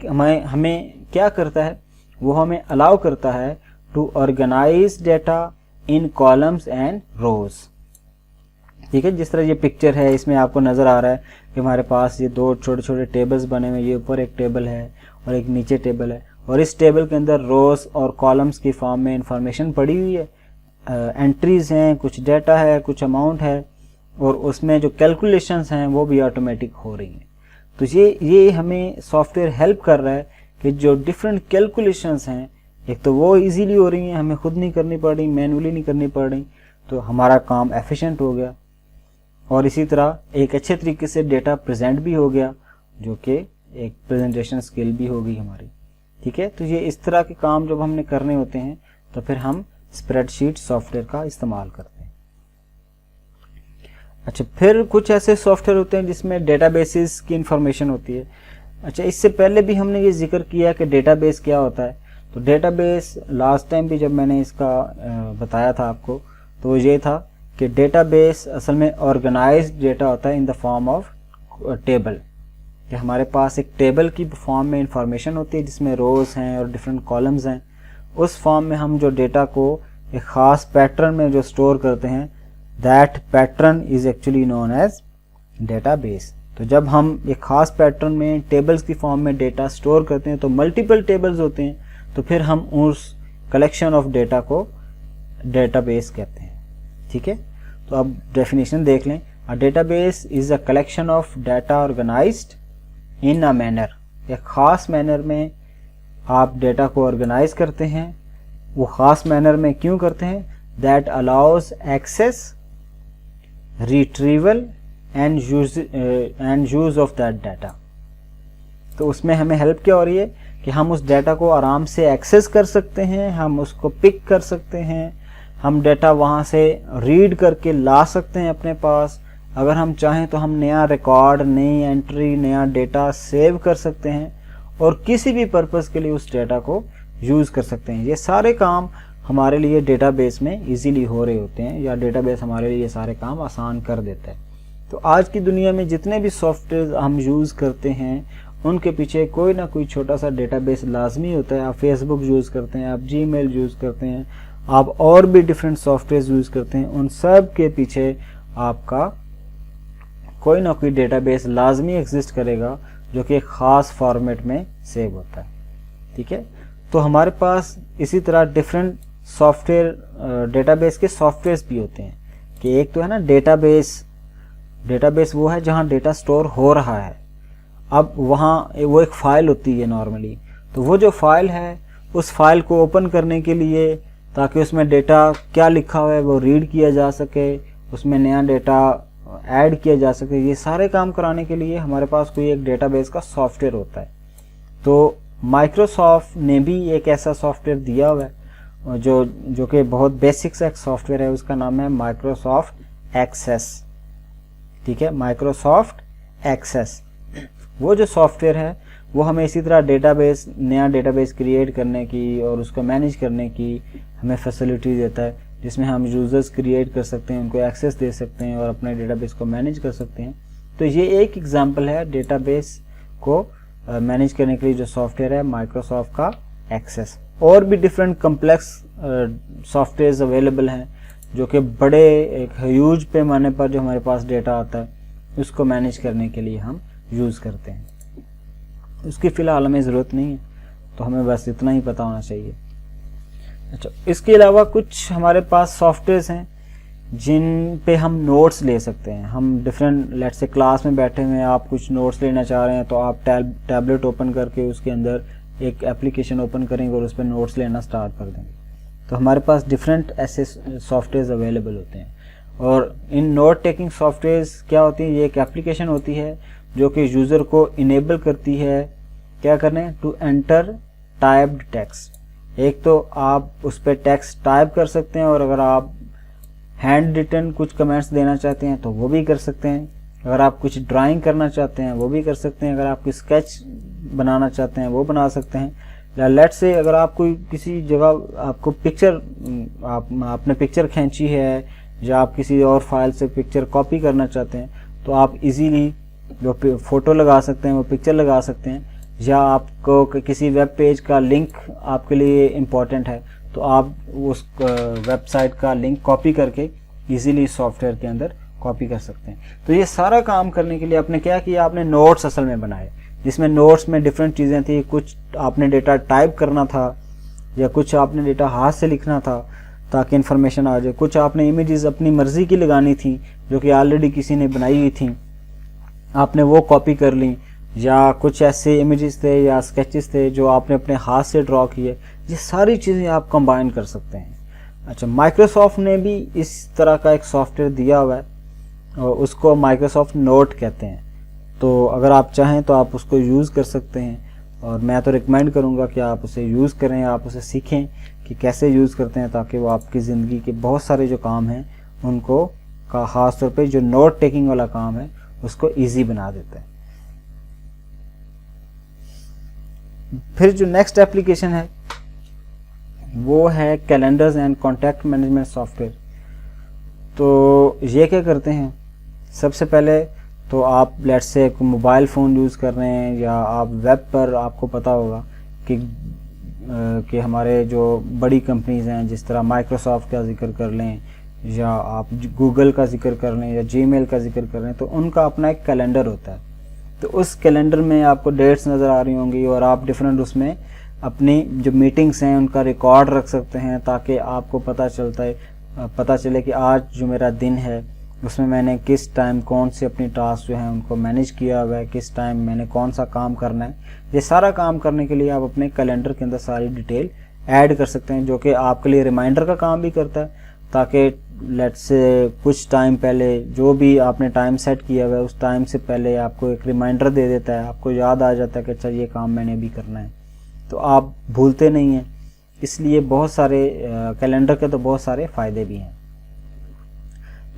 क्या करता है, वो हमें अलाउ करता है to organise data in columns and rows. ठीक है, जिस तरह ये पिक्चर है इसमें आपको नज़र आ रहा है कि हमारे पास ये दो छोटे छोटे टेबल्स बने हुए, ये ऊपर एक टेबल है और एक नीचे टेबल है और इस टेबल के अंदर रोज और कॉलम्स की फॉर्म में इंफॉर्मेशन पड़ी हुई है, एंट्रीज हैं, कुछ डेटा है, कुछ अमाउंट है और उसमें जो कैलकुलेशंस हैं वो भी ऑटोमेटिक हो रही हैं। तो ये हमें सॉफ्टवेयर हेल्प कर रहा है कि जो डिफरेंट कैलकुलेशंस हैं एक तो वो इजीली हो रही हैं, हमें खुद नहीं करनी पड़ रही, मैनुअली नहीं करनी पड़ रही, तो हमारा काम एफिशिएंट हो गया और इसी तरह एक अच्छे तरीके से डेटा प्रेजेंट भी हो गया जो कि एक प्रेजेंटेशन स्किल भी होगी हमारी। ठीक है, तो ये इस तरह के काम जब हमने करने होते हैं तो फिर हम स्प्रेडशीट सॉफ्टवेयर का इस्तेमाल करते हैं। अच्छा, फिर कुछ ऐसे सॉफ्टवेयर होते हैं जिसमें डेटाबेसेस की इंफॉर्मेशन होती है। अच्छा, इससे पहले भी हमने ये जिक्र किया कि डेटाबेस क्या होता है। तो डेटाबेस लास्ट टाइम भी जब मैंने इसका बताया था आपको, तो ये था कि डेटाबेस असल में ऑर्गेनाइज्ड डेटा होता है in the form of table, कि हमारे पास एक टेबल की फॉर्म में इंफॉर्मेशन होती है जिसमें रोज हैं और डिफरेंट कॉलम्स हैं। उस फॉर्म में हम जो डेटा को एक ख़ास पैटर्न में जो स्टोर करते हैं, that pattern is actually known as database. तो जब हम एक ख़ास पैटर्न में टेबल्स की फॉर्म में डेटा स्टोर करते हैं तो मल्टीपल टेबल्स होते हैं, तो फिर हम उस कलेक्शन ऑफ डेटा को डेटाबेस कहते हैं। ठीक है, तो अब डेफिनेशन देख लें। A database is a collection of data organised in a manner, एक ख़ास मैनर में आप डेटा को ऑर्गेनाइज करते हैं। वो ख़ास मैनर में क्यों करते हैं? That allows access, retrieval and use of that data. तो उसमें हमें हेल्प क्या हो रही है कि हम उस डाटा को आराम से एक्सेस कर सकते हैं, हम उसको पिक कर सकते हैं, हम डाटा वहाँ से रीड करके ला सकते हैं अपने पास। अगर हम चाहें तो हम नया रिकॉर्ड, नई एंट्री, नया डेटा सेव कर सकते हैं और किसी भी पर्पज़ के लिए उस डेटा को यूज़ कर सकते हैं। ये सारे काम हमारे लिए डेटाबेस में इजीली हो रहे होते हैं, या डेटाबेस हमारे लिए ये सारे काम आसान कर देता है। तो आज की दुनिया में जितने भी सॉफ्टवेयर हम यूज़ करते हैं उनके पीछे कोई ना कोई छोटा सा डेटाबेस लाजमी होता है। आप फेसबुक यूज़ करते हैं, आप जीमेल यूज़ करते हैं, आप और भी डिफरेंट सॉफ्टवेयर यूज़ करते हैं, उन सब के पीछे आपका कोई ना कोई डेटाबेस लाजमी एग्जिस्ट करेगा जो कि एक ख़ास फॉर्मेट में सेव होता है। ठीक है, तो हमारे पास इसी तरह डिफरेंट सॉफ्टवेयर, डेटाबेस के सॉफ्टवेयर्स भी होते हैं। कि एक तो है ना डेटाबेस वो है जहाँ डेटा स्टोर हो रहा है। अब वहाँ वो एक फ़ाइल होती है नॉर्मली, तो वो जो फाइल है उस फाइल को ओपन करने के लिए, ताकि उसमें डेटा क्या लिखा हुआ है वो रीड किया जा सके, उसमें नया डेटा ऐड किया जा सके, ये सारे काम कराने के लिए हमारे पास कोई एक डेटाबेस का सॉफ्टवेयर होता है। तो माइक्रोसॉफ्ट ने भी एक ऐसा सॉफ्टवेयर दिया हुआ है जो कि बहुत बेसिक सा एक सॉफ्टवेयर है, उसका नाम है माइक्रोसॉफ्ट एक्सेस। ठीक है, माइक्रोसॉफ्ट एक्सेस। वो जो सॉफ्टवेयर है वो हमें इसी तरह नया डेटाबेस क्रिएट करने की और उसको मैनेज करने की हमें फैसिलिटी देता है, जिसमें हम यूज़र्स क्रिएट कर सकते हैं, उनको एक्सेस दे सकते हैं और अपने डेटाबेस को मैनेज कर सकते हैं। तो ये एक एग्जांपल है डेटाबेस को मैनेज करने के लिए जो सॉफ्टवेयर है माइक्रोसॉफ्ट का एक्सेस। और भी डिफरेंट कम्प्लेक्स सॉफ्टवेयर्स अवेलेबल हैं जो कि बड़े एक ह्यूज पैमाने पर जो हमारे पास डेटा आता है उसको मैनेज करने के लिए हम यूज़ करते हैं। उसकी फ़िलहाल हमें ज़रूरत नहीं है, तो हमें बस इतना ही पता होना चाहिए। अच्छा, इसके अलावा कुछ हमारे पास सॉफ्टवेयर्स हैं जिन पे हम नोट्स ले सकते हैं। हम डिफरेंट, लेट्स से क्लास में बैठे हुए हैं, आप कुछ नोट्स लेना चाह रहे हैं, तो आप टैबलेट ओपन करके उसके अंदर एक एप्लीकेशन ओपन करेंगे और उस पर नोट्स लेना स्टार्ट कर देंगे। तो हमारे पास डिफरेंट ऐसे सॉफ्टवेयर्स अवेलेबल होते हैं। और इन नोट टेकिंग सॉफ्टवेयर्स क्या होती है, ये एक एप्लीकेशन होती है जो कि यूज़र को इनेबल करती है क्या करने, टू एंटर टाइप्ड टेक्स्ट। एक तो आप उस पर टेक्स्ट टाइप कर सकते हैं और अगर आप हैंड रिटन कुछ कमेंट्स देना चाहते हैं तो वो भी कर सकते हैं। अगर आप कुछ ड्राइंग करना चाहते हैं वो भी कर सकते हैं। अगर आप कोई स्केच बनाना चाहते हैं वो बना सकते हैं। या लेट्स से अगर आप कोई किसी जगह आपको पिक्चर, आपने पिक्चर खींची है या आप किसी और फाइल से पिक्चर कॉपी करना चाहते हैं तो आप इजीली जो फ़ोटो लगा सकते हैं वो पिक्चर लगा सकते हैं। या आपको किसी वेब पेज का लिंक आपके लिए इम्पोर्टेंट है तो आप उस वेबसाइट का लिंक कॉपी करके इजीली सॉफ्टवेयर के अंदर कॉपी कर सकते हैं। तो ये सारा काम करने के लिए आपने क्या किया, आपने नोट्स असल में बनाए, जिसमें नोट्स में डिफरेंट चीज़ें थी। कुछ आपने डेटा टाइप करना था या कुछ आपने डेटा हाथ से लिखना था ताकि इन्फॉर्मेशन आ जाए। कुछ आपने इमेजेस अपनी मर्ज़ी की लगानी थी जो कि ऑलरेडी किसी ने बनाई हुई थी, आपने वो कॉपी कर ली। या कुछ ऐसे इमेजेस थे या स्केचेस थे जो आपने अपने हाथ से ड्रॉ किए। ये सारी चीज़ें आप कंबाइन कर सकते हैं। अच्छा, माइक्रोसॉफ्ट ने भी इस तरह का एक सॉफ्टवेयर दिया हुआ है और उसको माइक्रोसॉफ्ट नोट कहते हैं। तो अगर आप चाहें तो आप उसको यूज़ कर सकते हैं और मैं तो रिकमेंड करूँगा कि आप उसे यूज़ करें, आप उसे सीखें कि कैसे यूज़ करते हैं ताकि वो आपकी ज़िंदगी के बहुत सारे जो काम हैं उनको का ख़ास तौर पे जो नोट टेकिंग वाला काम है उसको ईजी बना देता है। फिर जो नेक्स्ट एप्लीकेशन है वो है calendars and contact management software. तो ये क्या करते हैं, सबसे पहले तो आप लेट्स से एक मोबाइल फ़ोन यूज़ कर रहे हैं या आप वेब पर, आपको पता होगा कि हमारे जो बड़ी कंपनीज़ हैं जिस तरह माइक्रोसॉफ्ट का जिक्र कर लें या आप गूगल का जिक्र कर लें या जीमेल का जिक्र कर लें, तो उनका अपना एक कैलेंडर होता है। तो उस कैलेंडर में आपको डेट्स नज़र आ रही होंगी और आप डिफरेंट उसमें अपनी जो मीटिंग्स हैं उनका रिकॉर्ड रख सकते हैं ताकि आपको पता चले कि आज जो मेरा दिन है उसमें मैंने किस टाइम कौन से अपनी टास्क जो हैं उनको मैनेज किया हुआ है, किस टाइम मैंने कौन सा काम करना है। ये सारा काम करने के लिए आप अपने कैलेंडर के अंदर सारी डिटेल ऐड कर सकते हैं, जो कि आपके लिए रिमाइंडर का काम भी करता है ताकि लेट्स से कुछ टाइम पहले जो भी आपने टाइम सेट किया हुआ है उस टाइम से पहले आपको एक रिमाइंडर दे देता है, आपको याद आ जाता है कि अच्छा ये काम मैंने भी करना है, तो आप भूलते नहीं हैं। इसलिए बहुत सारे कैलेंडर के तो बहुत सारे फ़ायदे भी हैं।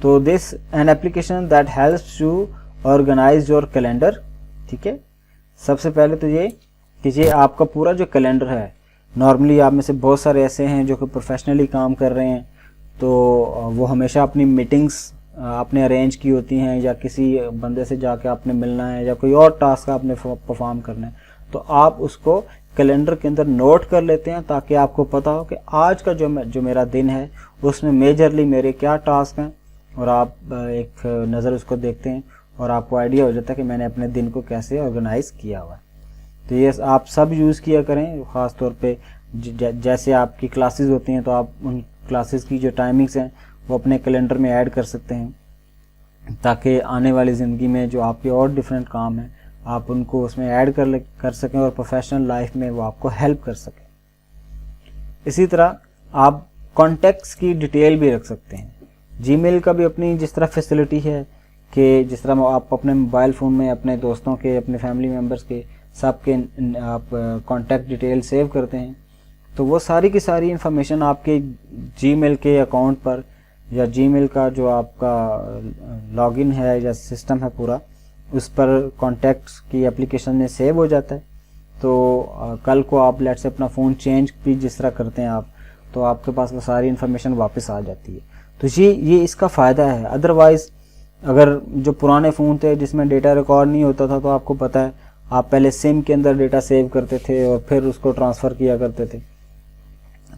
तो this an application that helps you organise your calendar. ठीक है, सबसे पहले तो ये कि ये आपका पूरा जो कैलेंडर है, नॉर्मली आप में से बहुत सारे ऐसे हैं जो कि प्रोफेशनली काम कर रहे हैं, तो वो हमेशा अपनी मीटिंग्स आपने अरेंज की होती हैं या किसी बंदे से जाके आपने मिलना है या कोई और टास्क आपने परफॉर्म करना है, तो आप उसको कैलेंडर के अंदर नोट कर लेते हैं ताकि आपको पता हो कि आज का जो मेरा दिन है उसमें मेजरली मेरे क्या टास्क हैं, और आप एक नज़र उसको देखते हैं और आपको आइडिया हो जाता है कि मैंने अपने दिन को कैसे ऑर्गेनाइज किया हुआ है। तो ये आप सब यूज़ किया करें, ख़ास तौर पे जैसे आपकी क्लासेस होती हैं तो आप उन क्लासेस की जो टाइमिंग्स हैं वो अपने कैलेंडर में ऐड कर सकते हैं ताकि आने वाली ज़िंदगी में जो आपके और डिफरेंट काम हैं आप उनको उसमें ऐड कर सकें और प्रोफेशनल लाइफ में वो आपको हेल्प कर सकें। इसी तरह आप कॉन्टैक्ट्स की डिटेल भी रख सकते हैं। जीमेल का भी अपनी जिस तरह फैसिलिटी है कि जिस तरह आप अपने मोबाइल फ़ोन में अपने दोस्तों के, अपने फैमिली मेम्बर्स के सबके आप कॉन्टैक्ट डिटेल सेव करते हैं, तो वो सारी की सारी इन्फॉर्मेशन आपके जीमेल के अकाउंट पर या जीमेल का जो आपका लॉगिन है या सिस्टम है पूरा, उस पर कॉन्टैक्ट्स की एप्लीकेशन में सेव हो जाता है। तो कल को आप लेट से अपना फ़ोन चेंज भी जिस तरह करते हैं आप, तो आपके पास वो सारी इन्फॉर्मेशन वापस आ जाती है। तो ये इसका फ़ायदा है। अदरवाइज़ अगर जो पुराने फ़ोन थे जिसमें डेटा रिकॉर्ड नहीं होता था, तो आपको पता है आप पहले सिम के अंदर डेटा सेव करते थे और फिर उसको ट्रांसफ़र किया करते थे,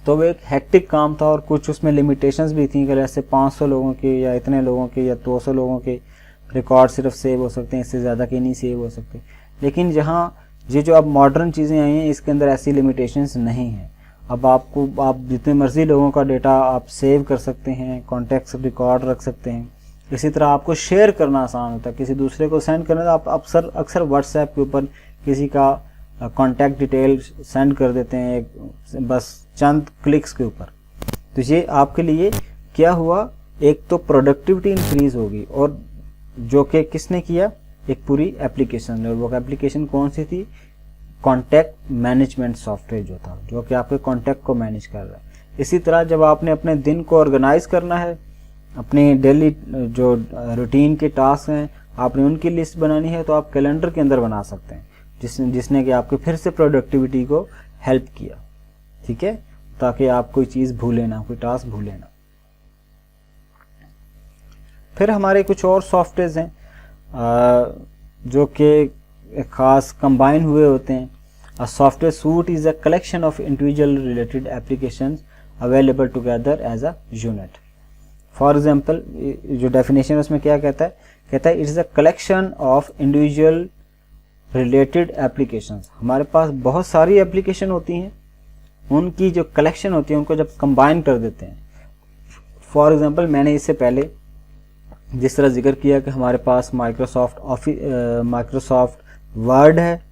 तो वो एक हेक्टिक काम था और कुछ उसमें लिमिटेशंस भी थी कि जैसे 500 लोगों के या इतने लोगों के या 200 लोगों के रिकॉर्ड सिर्फ सेव हो सकते हैं, इससे ज़्यादा के नहीं सेव हो सकते। लेकिन जहाँ ये जो अब मॉडर्न चीज़ें आई हैं इसके अंदर ऐसी लिमिटेशंस नहीं हैं। अब आप जितने मर्ज़ी लोगों का डेटा आप सेव कर सकते हैं, कॉन्टैक्ट्स रिकॉर्ड रख सकते हैं। इसी तरह आपको शेयर करना आसान होता है, किसी दूसरे को सेंड करना, तो आप अक्सर व्हाट्सएप के ऊपर किसी का कॉन्टैक्ट डिटेल सेंड कर देते हैं बस चंद क्लिक्स के ऊपर। तो ये आपके लिए क्या हुआ, एक तो प्रोडक्टिविटी इंक्रीज़ होगी, और जो कि किसने किया, एक पूरी एप्लीकेशन ने। और वो एप्लीकेशन कौन सी थी, कॉन्टैक्ट मैनेजमेंट सॉफ्टवेयर जो था, जो कि आपके कॉन्टैक्ट को मैनेज कर रहा है। इसी तरह जब आपने अपने दिन को ऑर्गेनाइज करना है, अपनी डेली जो रूटीन के टास्क हैं आपने उनकी लिस्ट बनानी है, तो आप कैलेंडर के अंदर बना सकते हैं, जिसने कि आपके फिर से प्रोडक्टिविटी को हेल्प किया। ठीक है, ताकि आप कोई चीज़ भूले ना, कोई टास्क भूले ना। फिर हमारे कुछ और सॉफ्टवेयर्स हैं जो कि खास कंबाइन हुए होते हैं। A software suite is a collection of individual related applications available together as a unit. For example, जो डेफिनेशन उसमें क्या कहता है it is a collection of individual related applications. हमारे पास बहुत सारी एप्लीकेशन होती हैं, उनकी जो कलेक्शन होती है उनको जब कंबाइन कर देते हैं। फॉर एग्जांपल, मैंने इससे पहले जिस तरह जिक्र किया कि हमारे पास माइक्रोसॉफ्ट वर्ड है,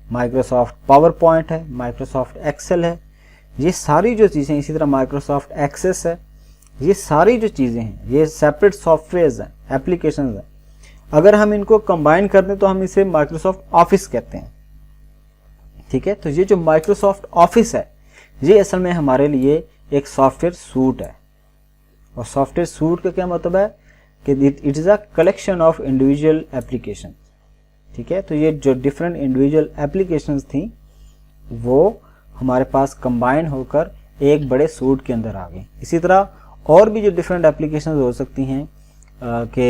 माइक्रोसॉफ्ट पावर पॉइंट है, माइक्रोसॉफ्ट एक्सेल है, ये सारी जो चीज़ें, इसी तरह माइक्रोसॉफ्ट एक्सेस है, ये सारी जो चीज़ें हैं ये सेपरेट सॉफ्टवेयर्स हैं, एप्लीकेशंस हैं। अगर हम इनको कंबाइन कर दें तो हम इसे माइक्रोसॉफ्ट ऑफिस कहते हैं। ठीक है, तो ये जो माइक्रोसॉफ्ट ऑफिस है ये असल में हमारे लिए एक सॉफ्टवेयर सूट है। और सॉफ्टवेयर सूट का क्या मतलब है कि it is a collection of individual application. ठीक है, तो ये जो डिफरेंट इंडिविजुअल एप्लीकेशंस थी वो हमारे पास कंबाइन होकर एक बड़े सूट के अंदर आ गई। इसी तरह और भी जो डिफरेंट एप्लीकेशंस हो सकती हैं कि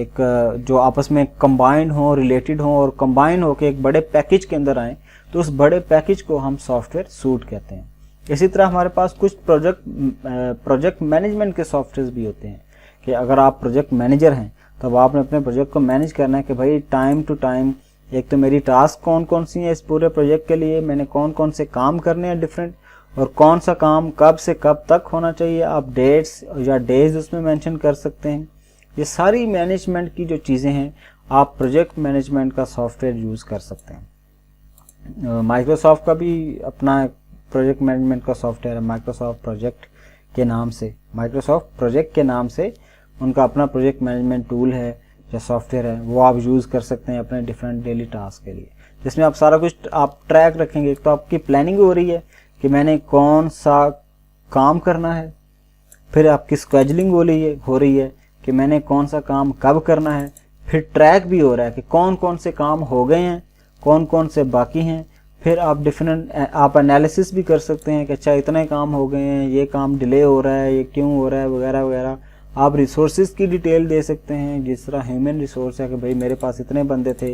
एक जो आपस में कंबाइन हो, रिलेटेड हो और कंबाइन होकर एक बड़े पैकेज के अंदर आए, तो उस बड़े पैकेज को हम सॉफ्टवेयर सूट कहते हैं। इसी तरह हमारे पास कुछ प्रोजेक्ट मैनेजमेंट के सॉफ्टवेयर भी होते हैं कि अगर आप प्रोजेक्ट मैनेजर हैं तब आपने अपने प्रोजेक्ट को मैनेज करना है कि भाई टाइम टू टाइम एक तो मेरी टास्क कौन कौन सी है इस पूरे प्रोजेक्ट के लिए, मैंने कौन कौन से काम करने हैं डिफरेंट, और कौन सा काम कब से कब तक होना चाहिए। आप डेट्स या डेज उसमें मेंशन कर सकते हैं। ये सारी मैनेजमेंट की जो चीज़ें हैं आप प्रोजेक्ट मैनेजमेंट का सॉफ्टवेयर यूज़ कर सकते हैं। माइक्रोसॉफ्ट का भी अपना प्रोजेक्ट मैनेजमेंट का सॉफ्टवेयर है, माइक्रोसॉफ्ट प्रोजेक्ट के नाम से, माइक्रोसॉफ्ट प्रोजेक्ट के नाम से उनका अपना प्रोजेक्ट मैनेजमेंट टूल है या सॉफ्टवेयर है, वो आप यूज़ कर सकते हैं अपने डिफरेंट डेली टास्क के लिए, जिसमें आप सारा कुछ आप ट्रैक रखेंगे। एक तो आपकी प्लानिंग हो रही है कि मैंने कौन सा काम करना है, फिर आपकी स्केजुलिंग हो रही है कि मैंने कौन सा काम कब करना है, फिर ट्रैक भी हो रहा है कि कौन कौन से काम हो गए हैं, कौन कौन से बाकी हैं। फिर आप आप एनालिसिस भी कर सकते हैं कि अच्छा इतने काम हो गए हैं, ये काम डिले हो रहा है, ये क्यों हो रहा है, वगैरह वगैरह। आप रिसोर्सेज की डिटेल दे सकते हैं, जिस तरह ह्यूमन रिसोर्स है कि भाई मेरे पास इतने बंदे थे,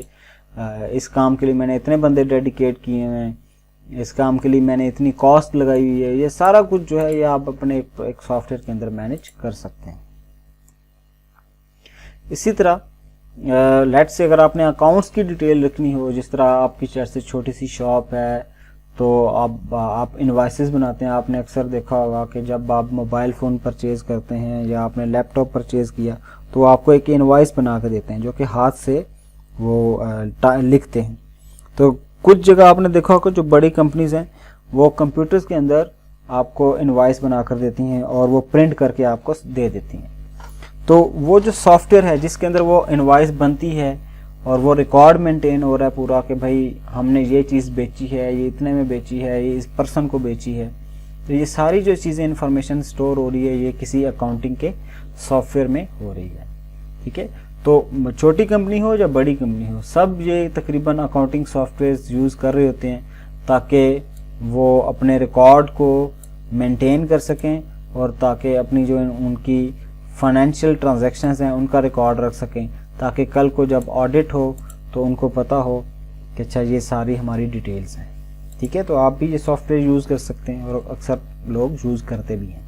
इस काम के लिए मैंने इतने बंदे डेडिकेट किए हैं, इस काम के लिए मैंने इतनी कॉस्ट लगाई हुई है। ये सारा कुछ जो है ये आप अपने एक सॉफ्टवेयर के अंदर मैनेज कर सकते हैं। इसी तरह लेट्स से अगर आपने अकाउंट्स की डिटेल रखनी हो, जिस तरह आपकी जैसे छोटी सी शॉप है तो आप इनवॉइसेस बनाते हैं। आपने अक्सर देखा होगा कि जब आप मोबाइल फ़ोन परचेज़ करते हैं या आपने लैपटॉप परचेज़ किया तो आपको एक इनवॉइस बना कर देते हैं जो कि हाथ से वो लिखते हैं। तो कुछ जगह आपने देखा होगा जो बड़ी कंपनीज़ हैं वो कंप्यूटर्स के अंदर आपको इनवॉइस बना कर देती हैं और वो प्रिंट करके आपको दे देती हैं। तो वो जो सॉफ्टवेयर है जिसके अंदर वो इनवॉइस बनती है और वो रिकॉर्ड मेंटेन हो रहा है पूरा कि भाई हमने ये चीज़ बेची है, ये इतने में बेची है, ये इस पर्सन को बेची है, तो ये सारी जो चीज़ें इन्फॉर्मेशन स्टोर हो रही है ये किसी अकाउंटिंग के सॉफ्टवेयर में हो रही है। ठीक है, तो छोटी कंपनी हो या बड़ी कंपनी हो, सब ये तकरीबन अकाउंटिंग सॉफ्टवेयर यूज़ कर रहे होते हैं ताकि वो अपने रिकॉर्ड को मेंटेन कर सकें और ताकि अपनी जो उनकी फाइनेंशियल ट्रांजैक्शंस हैं उनका रिकॉर्ड रख सकें, ताकि कल को जब ऑडिट हो तो उनको पता हो कि अच्छा ये सारी हमारी डिटेल्स हैं। ठीक है, तो आप भी ये सॉफ्टवेयर यूज़ कर सकते हैं और अक्सर लोग यूज़ करते भी हैं।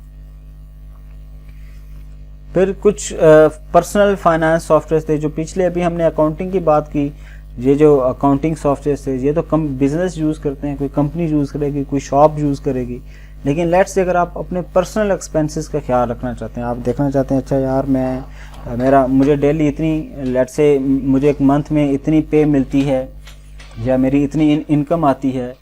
फिर कुछ पर्सनल फाइनेंस सॉफ्टवेयर थे जो पिछले अभी हमने अकाउंटिंग की बात की। ये जो अकाउंटिंग सॉफ्टवेयर थे ये तो कम बिजनेस यूज़ करते हैं, कोई कंपनी यूज़ करेगी, कोई शॉप यूज़ करेगी। लेकिन लेट्स से अगर आप अपने पर्सनल एक्सपेंसेस का ख्याल रखना चाहते हैं, आप देखना चाहते हैं अच्छा यार मुझे डेली इतनी, लेट्स से मुझे एक मंथ में इतनी पे मिलती है या मेरी इतनी इनकम आती है,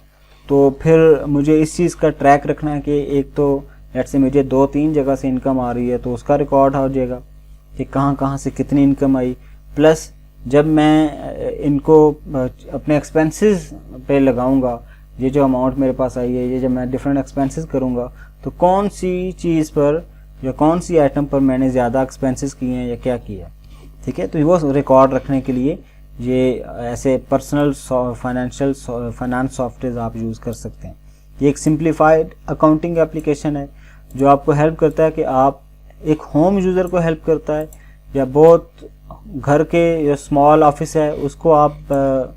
तो फिर मुझे इस चीज़ का ट्रैक रखना है कि एक तो लेट्स से मुझे 2-3 जगह से इनकम आ रही है तो उसका रिकॉर्ड हो जाएगा कि कहाँ कहाँ से कितनी इनकम आई, प्लस जब मैं इनको अपने एक्सपेंसेस पे लगाऊंगा, ये जो अमाउंट मेरे पास आई है ये जब मैं डिफरेंट एक्सपेंसेस करूंगा तो कौन सी चीज़ पर या कौन सी आइटम पर मैंने ज़्यादा एक्सपेंसेस किए हैं या क्या किया। ठीक है, तो वो रिकॉर्ड रखने के लिए ये ऐसे पर्सनल फाइनेंस सॉफ्टवेयर आप यूज़ कर सकते हैं। ये एक सिंप्लीफाइड अकाउंटिंग एप्लीकेशन है जो आपको हेल्प करता है कि आप एक होम यूज़र को हेल्प करता है या बहुत घर के जो स्मॉल ऑफिस है उसको आप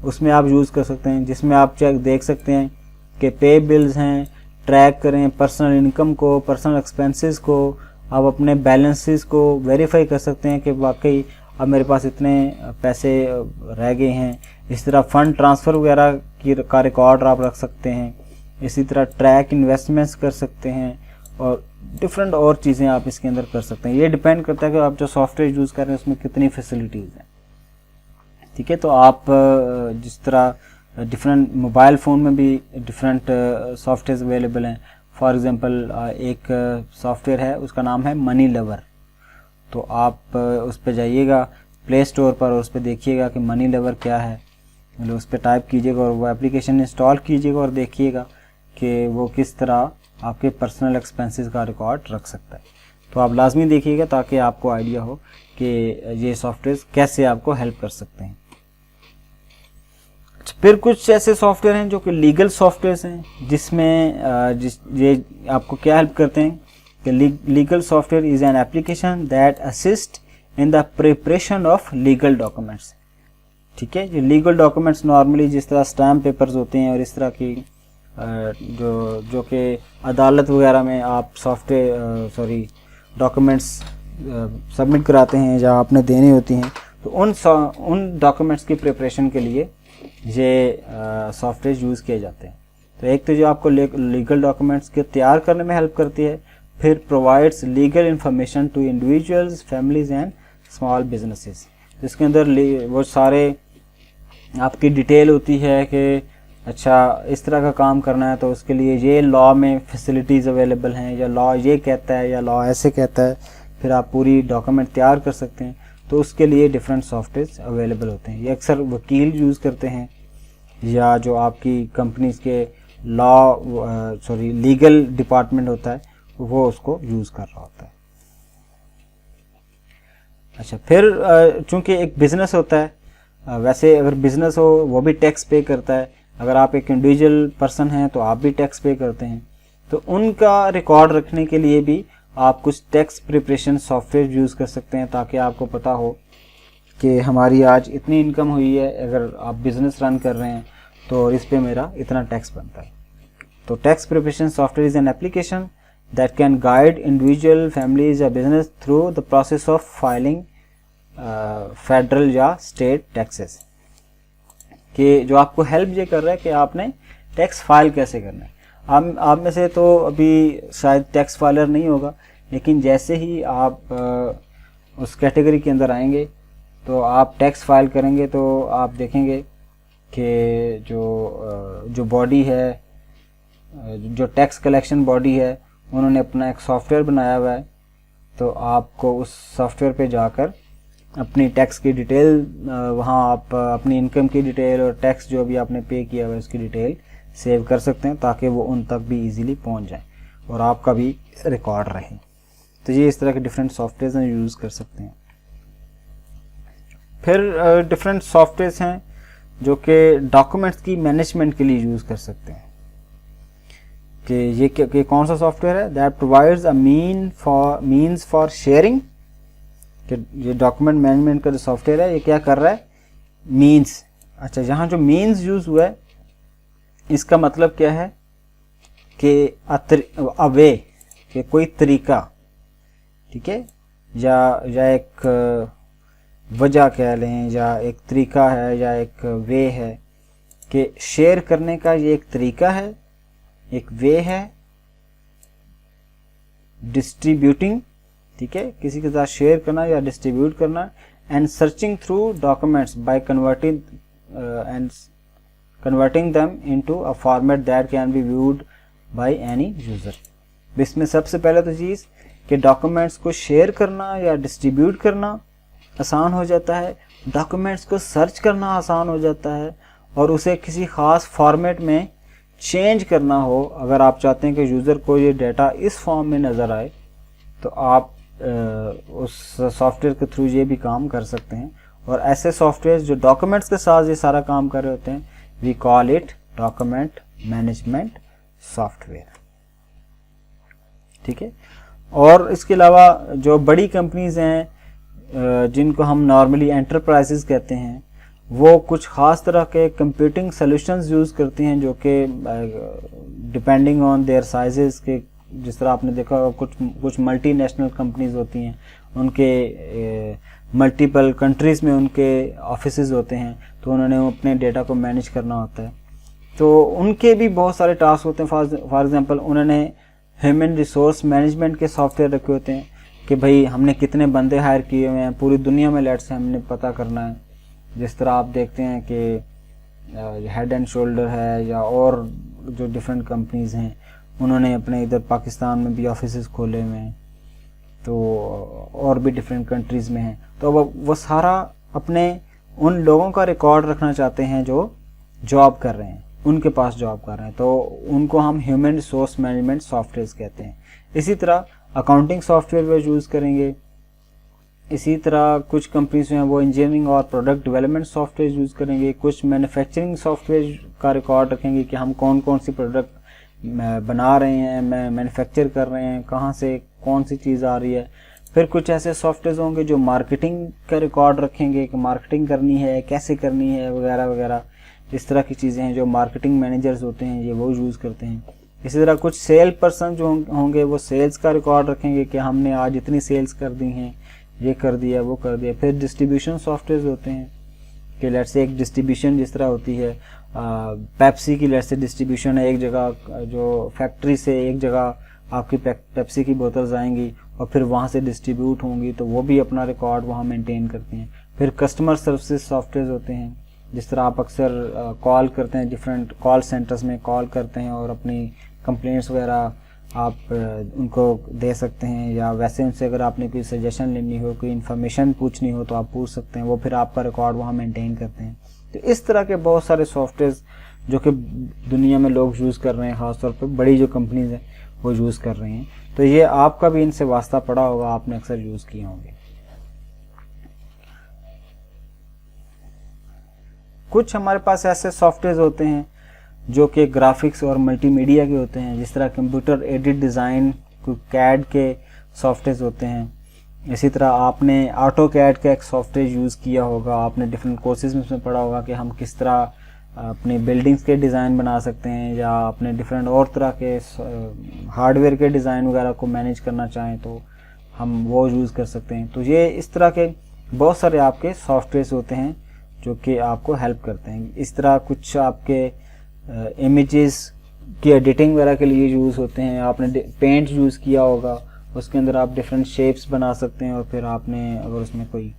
उसमें आप यूज़ कर सकते हैं, जिसमें आप चेक देख सकते हैं कि पे बिल्स हैं, ट्रैक करें पर्सनल इनकम को, पर्सनल एक्सपेंसेस को, आप अपने बैलेंसेस को वेरीफाई कर सकते हैं कि वाकई अब मेरे पास इतने पैसे रह गए हैं। इस तरह फ़ंड ट्रांसफ़र वगैरह का रिकॉर्ड आप रख सकते हैं। इसी तरह ट्रैक इन्वेस्टमेंट्स कर सकते हैं और डिफरेंट और चीज़ें आप इसके अंदर कर सकते हैं। ये डिपेंड करता है कि आप जो सॉफ्टवेयर यूज़ कर रहे हैं उसमें कितनी फैसिलिटीज़ हैं। ठीक है, तो आप जिस तरह डिफरेंट मोबाइल फ़ोन में भी डिफरेंट सॉफ्टवेयर अवेलेबल हैं। फॉर एग्जांपल एक सॉफ्टवेयर है उसका नाम है मनी लवर, तो आप उस पर जाइएगा प्ले स्टोर पर और उस पर देखिएगा कि मनी लवर क्या है, मतलब उस पर टाइप कीजिएगा और वो एप्लीकेशन इंस्टॉल कीजिएगा और देखिएगा कि वो किस तरह आपके पर्सनल एक्सपेंसेस का रिकॉर्ड रख सकता है। तो आप लाजमी देखिएगा ताकि आपको आइडिया हो कि ये सॉफ्टवेयर कैसे आपको हेल्प कर सकते हैं। फिर कुछ ऐसे सॉफ्टवेयर हैं जो कि लीगल सॉफ्टवेयर हैं, जिसमें ये आपको क्या हेल्प करते हैं कि legal software is an application that assist in the preparation of legal documents. ठीक है, जो लीगल डॉक्यूमेंट्स नॉर्मली जिस तरह स्टैम्प पेपर्स होते हैं और इस तरह की जो कि अदालत वगैरह में आप सॉफ्टवेयर डॉक्यूमेंट्स सबमिट कराते हैं या आपने देनी होती हैं, तो उन डॉक्यूमेंट्स की प्रिपरेशन के लिए ये सॉफ्टवेयर यूज़ किए जाते हैं। तो एक तो जो आपको लीगल डॉक्यूमेंट्स के तैयार करने में हेल्प करती है, फिर provides legal information to individuals, families and small businesses. जिसके अंदर वो सारे आपकी डिटेल होती है कि अच्छा इस तरह का काम करना है तो उसके लिए ये लॉ में फैसिलिटीज़ अवेलेबल हैं, या लॉ ये कहता है या लॉ ऐसे कहता है, फिर आप पूरी डॉक्यूमेंट तैयार कर सकते हैं। तो उसके लिए डिफरेंट सॉफ्टवेयर अवेलेबल होते हैं। ये अक्सर वकील यूज़ करते हैं, या जो आपकी कंपनीज के लीगल डिपार्टमेंट होता है वो उसको यूज़ कर रहा होता है। अच्छा, फिर चूँकि एक बिज़नेस होता है, वैसे अगर बिज़नेस हो वो भी टैक्स पे करता है। अगर आप एक इंडिविजुअल पर्सन हैं तो आप भी टैक्स पे करते हैं। तो उनका रिकॉर्ड रखने के लिए भी आप कुछ टैक्स प्रिपरेशन सॉफ्टवेयर यूज़ कर सकते हैं, ताकि आपको पता हो कि हमारी आज इतनी इनकम हुई है, अगर आप बिज़नेस रन कर रहे हैं तो इस पे मेरा इतना टैक्स बनता है। तो tax preparation software is an application that can guide individual, families या business through the process of filing federal या स्टेट टैक्सेस, कि जो आपको हेल्प ये कर रहा है कि आपने टैक्स फाइल कैसे करना है। आप में से तो अभी शायद टैक्स फाइलर नहीं होगा, लेकिन जैसे ही आप उस कैटेगरी के अंदर आएंगे तो आप टैक्स फाइल करेंगे तो आप देखेंगे कि जो बॉडी है, जो टैक्स कलेक्शन बॉडी है, उन्होंने अपना एक सॉफ्टवेयर बनाया हुआ है। तो आपको उस सॉफ्टवेयर पे जाकर अपनी टैक्स की डिटेल, वहाँ आप अपनी इनकम की डिटेल और टैक्स जो भी आपने पे किया हुआ है उसकी डिटेल सेव कर सकते हैं, ताकि वो उन तक भी इजीली पहुँच जाए और आपका भी रिकॉर्ड रहे। तो ये इस तरह के डिफरेंट सॉफ्टवेयर हैं यूज़ कर सकते हैं। फिर डिफरेंट सॉफ्टवेयर हैं जो कि डॉक्यूमेंट्स की मैनेजमेंट के लिए यूज़ कर सकते हैं। कि ये कौन सा सॉफ्टवेयर है? That provides a means for sharing. कि ये डॉक्यूमेंट मैनेजमेंट का जो सॉफ्टवेयर है ये क्या कर रहा है? मीन्स। अच्छा, यहाँ जो मीन्स यूज़ हुआ है इसका मतलब क्या है कि अवे, कि कोई तरीका, ठीक है, या एक वजह कह लें, या एक तरीका है, या एक वे है, कि शेयर करने का ये एक तरीका है, एक वे है। डिस्ट्रीब्यूटिंग, ठीक है, किसी के साथ शेयर करना या डिस्ट्रीब्यूट करना। And searching through documents by converting them into a format that can be viewed by any user. इसमें सबसे पहले तो चीज़ कि डॉक्यूमेंट्स को शेयर करना या डिस्ट्रीब्यूट करना आसान हो जाता है, डॉक्यूमेंट्स को सर्च करना आसान हो जाता है, और उसे किसी ख़ास फॉर्मेट में चेंज करना हो, अगर आप चाहते हैं कि यूज़र को ये डाटा इस फॉर्म में नज़र आए, तो आप उस सॉफ्टवेयर के थ्रू ये भी काम कर सकते हैं। और ऐसे सॉफ्टवेयर जो डॉक्यूमेंट्स के साथ ये सारा काम कर रहे होते हैं, we call it document management software, ठीक है। और इसके अलावा जो बड़ी कंपनीज हैं जिनको हम नॉर्मली एंटरप्राइजेज कहते हैं, वो कुछ ख़ास तरह के कंप्यूटिंग सॉल्यूशंस यूज़ करती हैं, जो कि डिपेंडिंग ऑन देयर साइजेस के, जिस तरह आपने देखा कुछ मल्टीनेशनल कंपनीज होती हैं, उनके मल्टीपल कंट्रीज़ में उनके ऑफिसेज होते हैं, तो उन्होंने अपने डेटा को मैनेज करना होता है। तो उनके भी बहुत सारे टास्क होते हैं। फॉर एग्जांपल उन्होंने ह्यूमन रिसोर्स मैनेजमेंट के सॉफ्टवेयर रखे होते हैं कि भाई हमने कितने बंदे हायर किए हुए हैं पूरी दुनिया में, लेट से हमने पता करना है। जिस तरह आप देखते हैं कि हेड एंड शोल्डर है, या और जो डिफरेंट कंपनीज़ हैं, उन्होंने अपने इधर पाकिस्तान में भी ऑफिसेज खोले हुए हैं, तो और भी डिफरेंट कंट्रीज़ में हैं। तो वो सारा अपने उन लोगों का रिकॉर्ड रखना चाहते हैं जो जॉब कर रहे हैं, उनके पास जॉब कर रहे हैं, तो उनको हम ह्यूमन रिसोर्स मैनेजमेंट सॉफ्टवेयर कहते हैं। इसी तरह अकाउंटिंग सॉफ्टवेयर वे यूज़ करेंगे। इसी तरह कुछ कंपनीज जो हैं वो इंजीनियरिंग और प्रोडक्ट डेवलपमेंट सॉफ्टवेयर यूज़ करेंगे। कुछ मैन्युफैक्चरिंग सॉफ्टवेयर का रिकॉर्ड रखेंगे कि हम कौन कौन सी प्रोडक्ट बना रहे हैं, मैन्युफैक्चर कर रहे हैं, कहाँ से कौन सी चीज़ आ रही है। फिर कुछ ऐसे सॉफ्टवेयर होंगे जो मार्केटिंग का रिकॉर्ड रखेंगे कि मार्केटिंग करनी है, कैसे करनी है, वगैरह वगैरह। इस तरह की चीज़ें हैं जो मार्केटिंग मैनेजर्स होते हैं, ये वो यूज़ करते हैं। इसी तरह कुछ सेल पर्सन जो होंगे वो सेल्स का रिकॉर्ड रखेंगे कि हमने आज इतनी सेल्स कर दी हैं, ये कर दिया, वो कर दिया। फिर डिस्ट्रीब्यूशन सॉफ्टवेयर होते हैं कि लेट्स से एक डिस्ट्रीब्यूशन जिस तरह होती है, पेप्सी की लेट्स से डिस्ट्रीब्यूशन है, एक जगह जो फैक्ट्री से एक जगह आपकी पेप्सी की बोतल्स आएंगी और फिर वहाँ से डिस्ट्रीब्यूट होंगी, तो वो भी अपना रिकॉर्ड वहाँ मेंटेन करते हैं। फिर कस्टमर सर्विसेज सॉफ्टवेयर होते हैं, जिस तरह आप अक्सर कॉल करते हैं, डिफरेंट कॉल सेंटर्स में कॉल करते हैं और अपनी कंप्लेंट्स वगैरह आप उनको दे सकते हैं, या वैसे उनसे अगर आपने कोई सजेशन लेनी हो, कोई इन्फॉर्मेशन पूछनी हो तो आप पूछ सकते हैं, वो फिर आपका रिकॉर्ड वहाँ मेंटेन करते हैं। तो इस तरह के बहुत सारे सॉफ्टवेयर जो कि दुनिया में लोग यूज़ कर रहे हैं, ख़ासतौर पर बड़ी जो कंपनीज हैं वो यूज़ कर रही हैं। तो ये आपका भी इनसे वास्ता पड़ा होगा, आपने अक्सर यूज़ किए होंगे। कुछ हमारे पास ऐसे सॉफ्टवेयर होते हैं जो कि ग्राफिक्स और मल्टीमीडिया के होते हैं, जिस तरह कंप्यूटर एडिट डिज़ाइन, कैड के सॉफ्टवेयर होते हैं। इसी तरह आपने ऑटो कैड का एक सॉफ्टवेयर यूज़ किया होगा, आपने डिफरेंट कोर्सेज में उसमें पढ़ा होगा कि हम किस तरह अपनी बिल्डिंग्स के डिज़ाइन बना सकते हैं, या अपने डिफरेंट और तरह के हार्डवेयर के डिज़ाइन वगैरह को मैनेज करना चाहें तो हम वो यूज़ कर सकते हैं। तो ये इस तरह के बहुत सारे आपके सॉफ्टवेयर होते हैं जो कि आपको हेल्प करते हैं। इस तरह कुछ आपके इमेजेस की एडिटिंग वगैरह के लिए यूज़ होते हैं। आपने पेंट यूज़ किया होगा, उसके अंदर आप डिफरेंट शेप्स बना सकते हैं और फिर आपने अगर उसमें कोई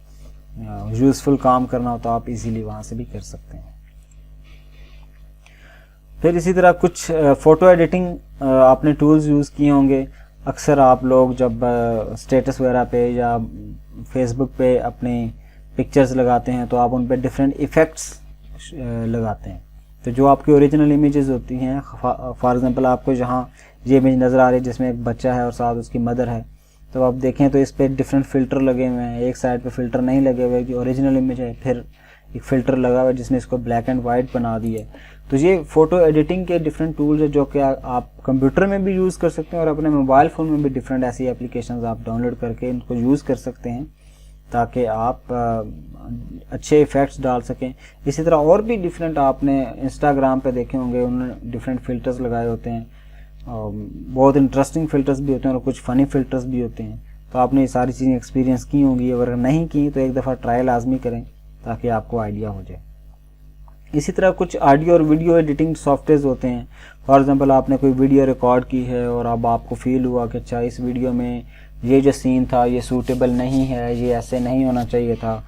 यूज़फुल काम करना हो तो आप इजीली वहाँ से भी कर सकते हैं। फिर इसी तरह कुछ फ़ोटो एडिटिंग आपने टूल्स यूज़ किए होंगे। अक्सर आप लोग जब स्टेटस वगैरह पे या फेसबुक पे अपनी पिक्चर्स लगाते हैं तो आप उन पर डिफरेंट इफ़ेक्ट्स लगाते हैं। तो जो आपकी ओरिजिनल इमेजेस होती हैं, फॉर एग्जांपल आपको जहाँ ये इमेज नज़र आ रही है जिसमें एक बच्चा है और साथ उसकी मदर है, तो आप देखें तो इस पर डिफरेंट फ़िल्टर लगे हुए हैं। एक साइड पे फ़िल्टर नहीं लगे हुए जो ओरिजिनल इमेज है, फिर एक फ़िल्टर लगा हुआ है जिसने इसको ब्लैक एंड वाइट बना दी है। तो ये फ़ोटो एडिटिंग के डिफरेंट टूल्स है जो कि आप कंप्यूटर में भी यूज़ कर सकते हैं और अपने मोबाइल फ़ोन में भी डिफरेंट ऐसी एप्लीकेशंस आप डाउनलोड करके इनको यूज़ कर सकते हैं ताकि आप अच्छे इफ़ेक्ट्स डाल सकें। इसी तरह और भी डिफरेंट आपने इंस्टाग्राम पे देखे होंगे, उन्होंने डिफरेंट फ़िल्टर्स लगाए होते हैं, बहुत इंटरेस्टिंग फ़िल्टर्स भी होते हैं और कुछ फ़नी फ़िल्टर्स भी होते हैं। तो आपने ये सारी चीज़ें एक्सपीरियंस की होंगी, अगर नहीं की तो एक दफ़ा ट्राई लाजमी करें ताकि आपको आइडिया हो जाए। इसी तरह कुछ ऑडियो और वीडियो एडिटिंग सॉफ्टवेयर होते हैं। फॉर एग्जांपल आपने कोई वीडियो रिकॉर्ड की है और अब आपको फील हुआ कि अच्छा इस वीडियो में ये जो सीन था ये सूटेबल नहीं है, ये ऐसे नहीं होना चाहिए था,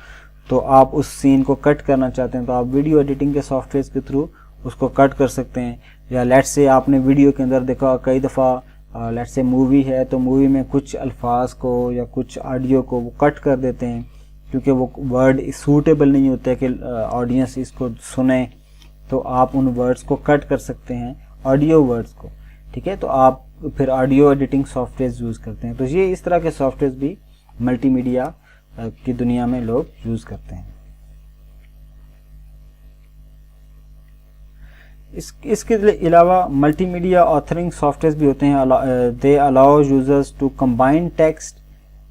तो आप उस सीन को कट करना चाहते हैं तो आप वीडियो एडिटिंग के सॉफ्टवेयर के थ्रू उसको कट कर सकते हैं। या लेट्स से आपने वीडियो के अंदर देखा कई दफ़ा लेट्स से मूवी है तो मूवी में कुछ अल्फाज को या कुछ ऑडियो को वो कट कर देते हैं क्योंकि वो वर्ड सूटेबल नहीं होते कि ऑडियंस इसको सुने, तो आप उन वर्ड्स को कट कर सकते हैं, ऑडियो वर्ड्स को। ठीक है, तो आप फिर ऑडियो एडिटिंग सॉफ्टवेयर यूज़ करते हैं। तो ये इस तरह के सॉफ्टवेयर भी मल्टीमीडिया की दुनिया में लोग यूज़ करते हैं। इसके अलावा मल्टीमीडिया ऑथरिंग सॉफ्टवेयर भी होते हैं। They allow users to combine text,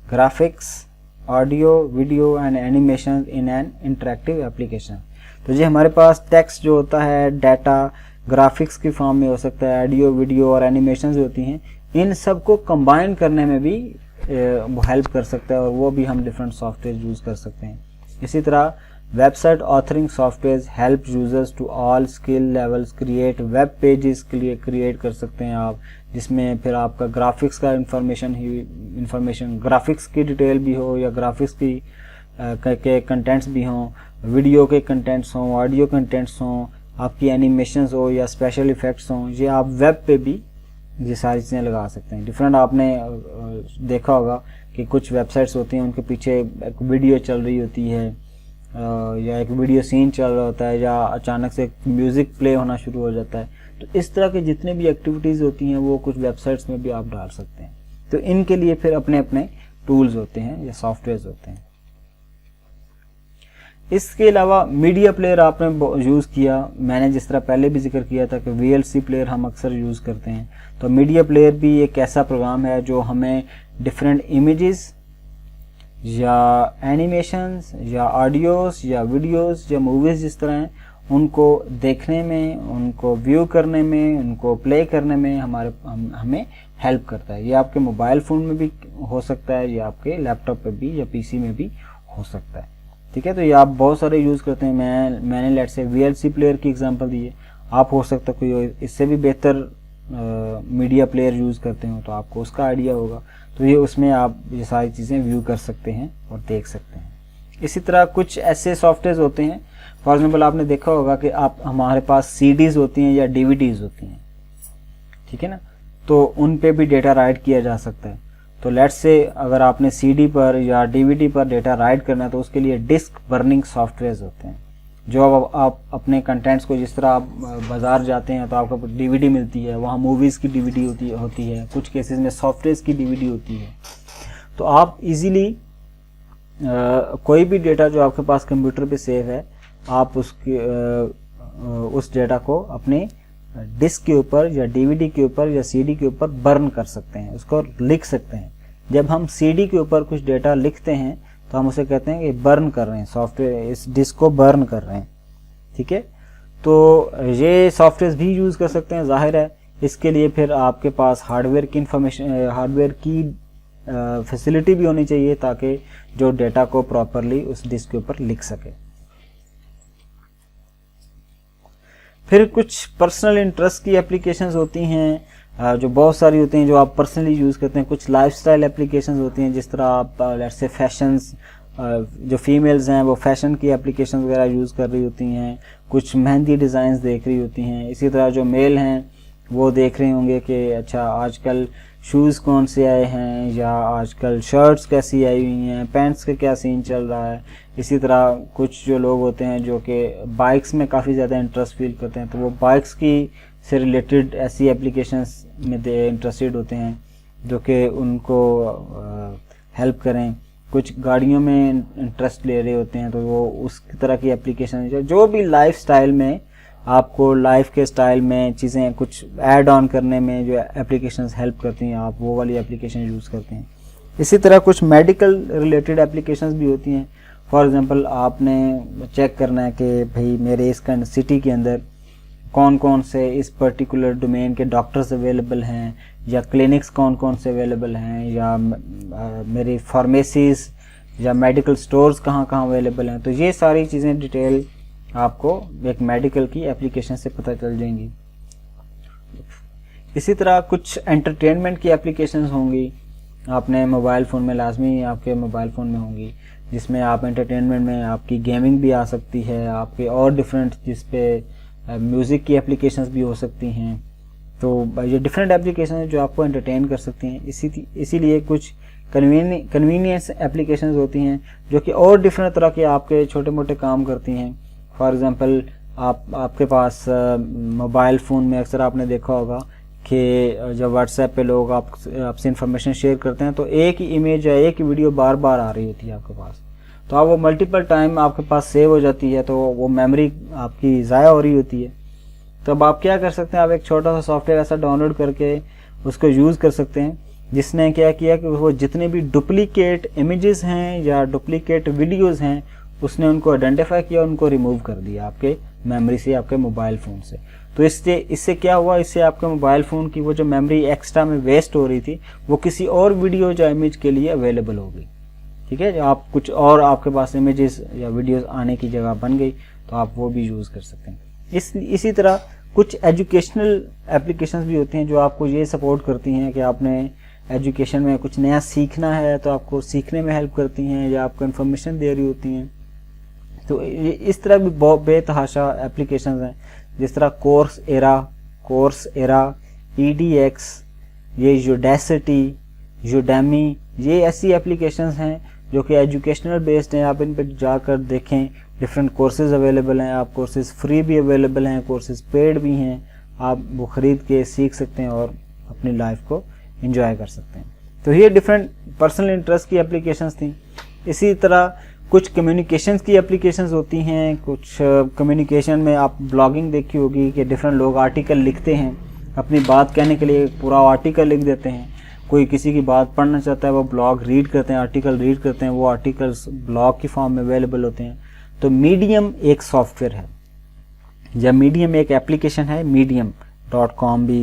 graphics, audio, video and animation in an interactive application. तो ये हमारे पास टेक्स्ट जो होता है, डाटा ग्राफिक्स की फॉर्म में हो सकता है, ऑडियो, वीडियो और एनिमेशन होती हैं, इन सब को कंबाइन करने में भी वो हेल्प कर सकता है और वो भी हम डिफरेंट सॉफ्टवेयर यूज़ कर सकते हैं। इसी तरह website authoring software help users to all skill levels create web pages के लिए क्रिएट कर सकते हैं आप, जिसमें फिर आपका ग्राफिक्स का इंफॉर्मेशन ग्राफिक्स की डिटेल भी हो या ग्राफिक्स की के कंटेंट्स भी हों, वीडियो के कंटेंट्स हों, ऑडियो कंटेंट्स हों, आपकी एनिमेशंस हो या स्पेशल इफ़ेक्ट्स हों, ये आप वेब पे भी ये सारी चीज़ें लगा सकते हैं। डिफरेंट आपने देखा होगा कि कुछ वेबसाइट्स होती हैं उनके पीछे एक वीडियो चल रही होती है, या एक वीडियो सीन चल रहा होता है या अचानक से म्यूज़िक प्ले होना शुरू हो जाता है। तो इस तरह के जितने भी एक्टिविटीज़ होती हैं वो कुछ वेबसाइट्स में भी आप डाल सकते हैं। तो इनके लिए फिर अपने अपने टूल्स होते हैं या सॉफ्टवेयर्स होते हैं। इसके अलावा मीडिया प्लेयर आपने यूज़ किया, मैंने जिस तरह पहले भी जिक्र किया था कि VLC प्लेयर हम अक्सर यूज़ करते हैं। तो मीडिया प्लेयर भी एक ऐसा प्रोग्राम है जो हमें डिफरेंट इमेजेस या एनिमेशंस या ऑडियोस या वीडियोस या मूवीज़ जिस तरह हैं उनको देखने में, उनको व्यू करने में, उनको प्ले करने में हमें हेल्प करता है। ये आपके मोबाइल फ़ोन में भी हो सकता है, या आपके लैपटॉप पे भी या PC में भी हो सकता है। ठीक है, तो ये आप बहुत सारे यूज़ करते हैं। मैंने लेट से VLC प्लेयर की एग्जांपल दी है, आप हो सकता है कोई इससे भी बेहतर मीडिया प्लेयर यूज़ करते हो तो आपको उसका आइडिया होगा। तो ये उसमें आप ये सारी चीज़ें व्यू कर सकते हैं और देख सकते हैं। इसी तरह कुछ ऐसे सॉफ्टवेयर होते हैं, फॉर एग्जाम्पल आपने देखा होगा कि आप हमारे पास CDs होती हैं या DVDs होती हैं, ठीक है ना, तो उन पे भी डेटा राइट किया जा सकता है। तो लेट्स से अगर आपने CD पर या DVD पर डेटा राइट करना है तो उसके लिए डिस्क बर्निंग सॉफ्टवेयर होते हैं, जो आप अपने कंटेंट्स को, जिस तरह आप बाज़ार जाते हैं तो आपको DVD मिलती है, वहाँ मूवीज़ की DVD होती है, कुछ केसेस में सॉफ्टवेयर की DVD होती है। तो आप इजीली कोई भी डेटा जो आपके पास कंप्यूटर पे सेव है, आप उस डेटा को अपने डिस्क के ऊपर या DVD के ऊपर या CD के ऊपर बर्न कर सकते हैं, उसको लिख सकते हैं। जब हम CD के ऊपर कुछ डेटा लिखते हैं तो हम उसे कहते हैं कि बर्न कर रहे हैं, सॉफ्टवेयर इस डिस्क को बर्न कर रहे हैं। ठीक है, तो ये सॉफ्टवेयर भी यूज़ कर सकते हैं। जाहिर है इसके लिए फिर आपके पास हार्डवेयर की फैसिलिटी भी होनी चाहिए ताकि जो डेटा को प्रॉपरली उस डिस्क के ऊपर लिख सके। फिर कुछ पर्सनल इंटरेस्ट की एप्लीकेशंस होती हैं जो बहुत सारी होती हैं जो आप पर्सनली यूज़ करते हैं। कुछ लाइफस्टाइल एप्लीकेशंस होती हैं, जिस तरह आप लेट्स से फैशंस, जो फीमेल्स हैं वो फैशन की एप्लीकेशन वगैरह यूज़ कर रही होती हैं, कुछ मेहंदी डिज़ाइंस देख रही होती हैं। इसी तरह जो मेल हैं वो देख रहे होंगे कि अच्छा आजकल शूज़ कौन से आए हैं, या आजकल शर्ट्स कैसी आई हुई हैं, पैंट्स का क्या सीन चल रहा है। इसी तरह कुछ जो लोग होते हैं जो कि बाइक्स में काफ़ी ज़्यादा इंटरेस्ट फील करते हैं, तो वो बाइक्स की से रिलेटेड ऐसी एप्लीकेशंस में इंटरेस्टेड होते हैं जो कि उनको हेल्प करें। कुछ गाड़ियों में इंटरेस्ट ले रहे होते हैं तो वो उस तरह की एप्लीकेशन, जो भी लाइफ स्टाइल में आपको लाइफ के स्टाइल में चीज़ें कुछ ऐड ऑन करने में जो एप्लीकेशंस हेल्प करती हैं, आप वो वाली एप्लीकेशन यूज़ करते हैं। इसी तरह कुछ मेडिकल रिलेटेड एप्लीकेशंस भी होती हैं। फॉर एग्जांपल आपने चेक करना है कि भाई मेरे इस सिटी के अंदर कौन कौन से इस पर्टिकुलर डोमेन के डॉक्टर्स अवेलेबल हैं, या क्लिनिक्स कौन कौन से अवेलेबल हैं, या मेरी फार्मेसीज़ या मेडिकल स्टोर्स कहाँ कहाँ अवेलेबल हैं। तो ये सारी चीज़ें डिटेल आपको एक मेडिकल की एप्लीकेशन से पता चल जाएंगी। इसी तरह कुछ एंटरटेनमेंट की एप्लीकेशंस होंगी, आपने मोबाइल फ़ोन में लाजमी आपके मोबाइल फ़ोन में होंगी, जिसमें आप एंटरटेनमेंट में आपकी गेमिंग भी आ सकती है, आपके और डिफरेंट जिस पे म्यूज़िक की एप्लीकेशंस भी हो सकती हैं। तो ये डिफरेंट एप्लीकेशन है जो आपको एंटरटेन कर सकती हैं। इसीलिए कुछ कन्वीनियंस एप्लीकेशंस होती हैं जो कि और डिफरेंट तरह के आपके छोटे मोटे काम करती हैं। फॉर एग्ज़ाम्पल आपके पास मोबाइल फ़ोन में अक्सर आपने देखा होगा कि जब व्हाट्सएप पे लोग आपसे इंफॉर्मेशन शेयर करते हैं तो एक ही इमेज या एक ही वीडियो बार बार आ रही होती है आपके पास, तो आप वो मल्टीपल टाइम आपके पास सेव हो जाती है, तो वो मेमोरी आपकी ज़ाया हो रही होती है। तो अब आप क्या कर सकते हैं, आप एक छोटा सा सॉफ्टवेयर ऐसा डाउनलोड करके उसको यूज़ कर सकते हैं, जिसने क्या किया कि वो जितने भी डुप्लीकेट इमेजेस हैं या डुप्लीकेट वीडियोस हैं उसने उनको आइडेंटिफाई किया, उनको रिमूव कर दिया आपके मेमोरी से, आपके मोबाइल फ़ोन से। तो इससे क्या हुआ, इससे आपके मोबाइल फ़ोन की वो जो मेमोरी एक्स्ट्रा में वेस्ट हो रही थी वो किसी और वीडियो या इमेज के लिए अवेलेबल हो गई। ठीक है, आप कुछ और आपके पास इमेजेस या वीडियोस आने की जगह बन गई तो आप वो भी यूज़ कर सकते हैं। इसी तरह कुछ एजुकेशनल एप्लीकेशंस भी होती हैं जो आपको ये सपोर्ट करती हैं कि आपने एजुकेशन में कुछ नया सीखना है तो आपको सीखने में हेल्प करती हैं या आपको इन्फॉर्मेशन दे रही होती हैं। तो इस तरह भी बहुत बेतहाशा एप्लीकेशंस हैं, जिस तरह कोर्स एरा, EDX, ये यूडेसिटी, यूडेमी, ये ऐसी एप्लीकेशंस हैं जो कि एजुकेशनल बेस्ड हैं। आप इन पर जाकर देखें, डिफरेंट कोर्सेज अवेलेबल हैं। आप कोर्सेज फ्री भी अवेलेबल हैं, कोर्सेज पेड भी हैं। आप वो ख़रीद के सीख सकते हैं और अपनी लाइफ को एंजॉय कर सकते हैं। तो ये डिफरेंट पर्सनल इंटरेस्ट की एप्लीकेशंस थी। इसी तरह कुछ कम्युनिकेशंस की एप्लीकेशंस होती हैं। कुछ कम्युनिकेशन में आप ब्लॉगिंग देखी होगी कि डिफरेंट लोग आर्टिकल लिखते हैं, अपनी बात कहने के लिए पूरा आर्टिकल लिख देते हैं। कोई किसी की बात पढ़ना चाहता है, वो ब्लॉग रीड करते हैं, आर्टिकल रीड करते हैं, वो आर्टिकल्स ब्लॉग की फॉर्म में अवेलेबल होते हैं। तो मीडियम एक सॉफ्टवेयर है या मीडियम एक एप्लीकेशन है। medium.com भी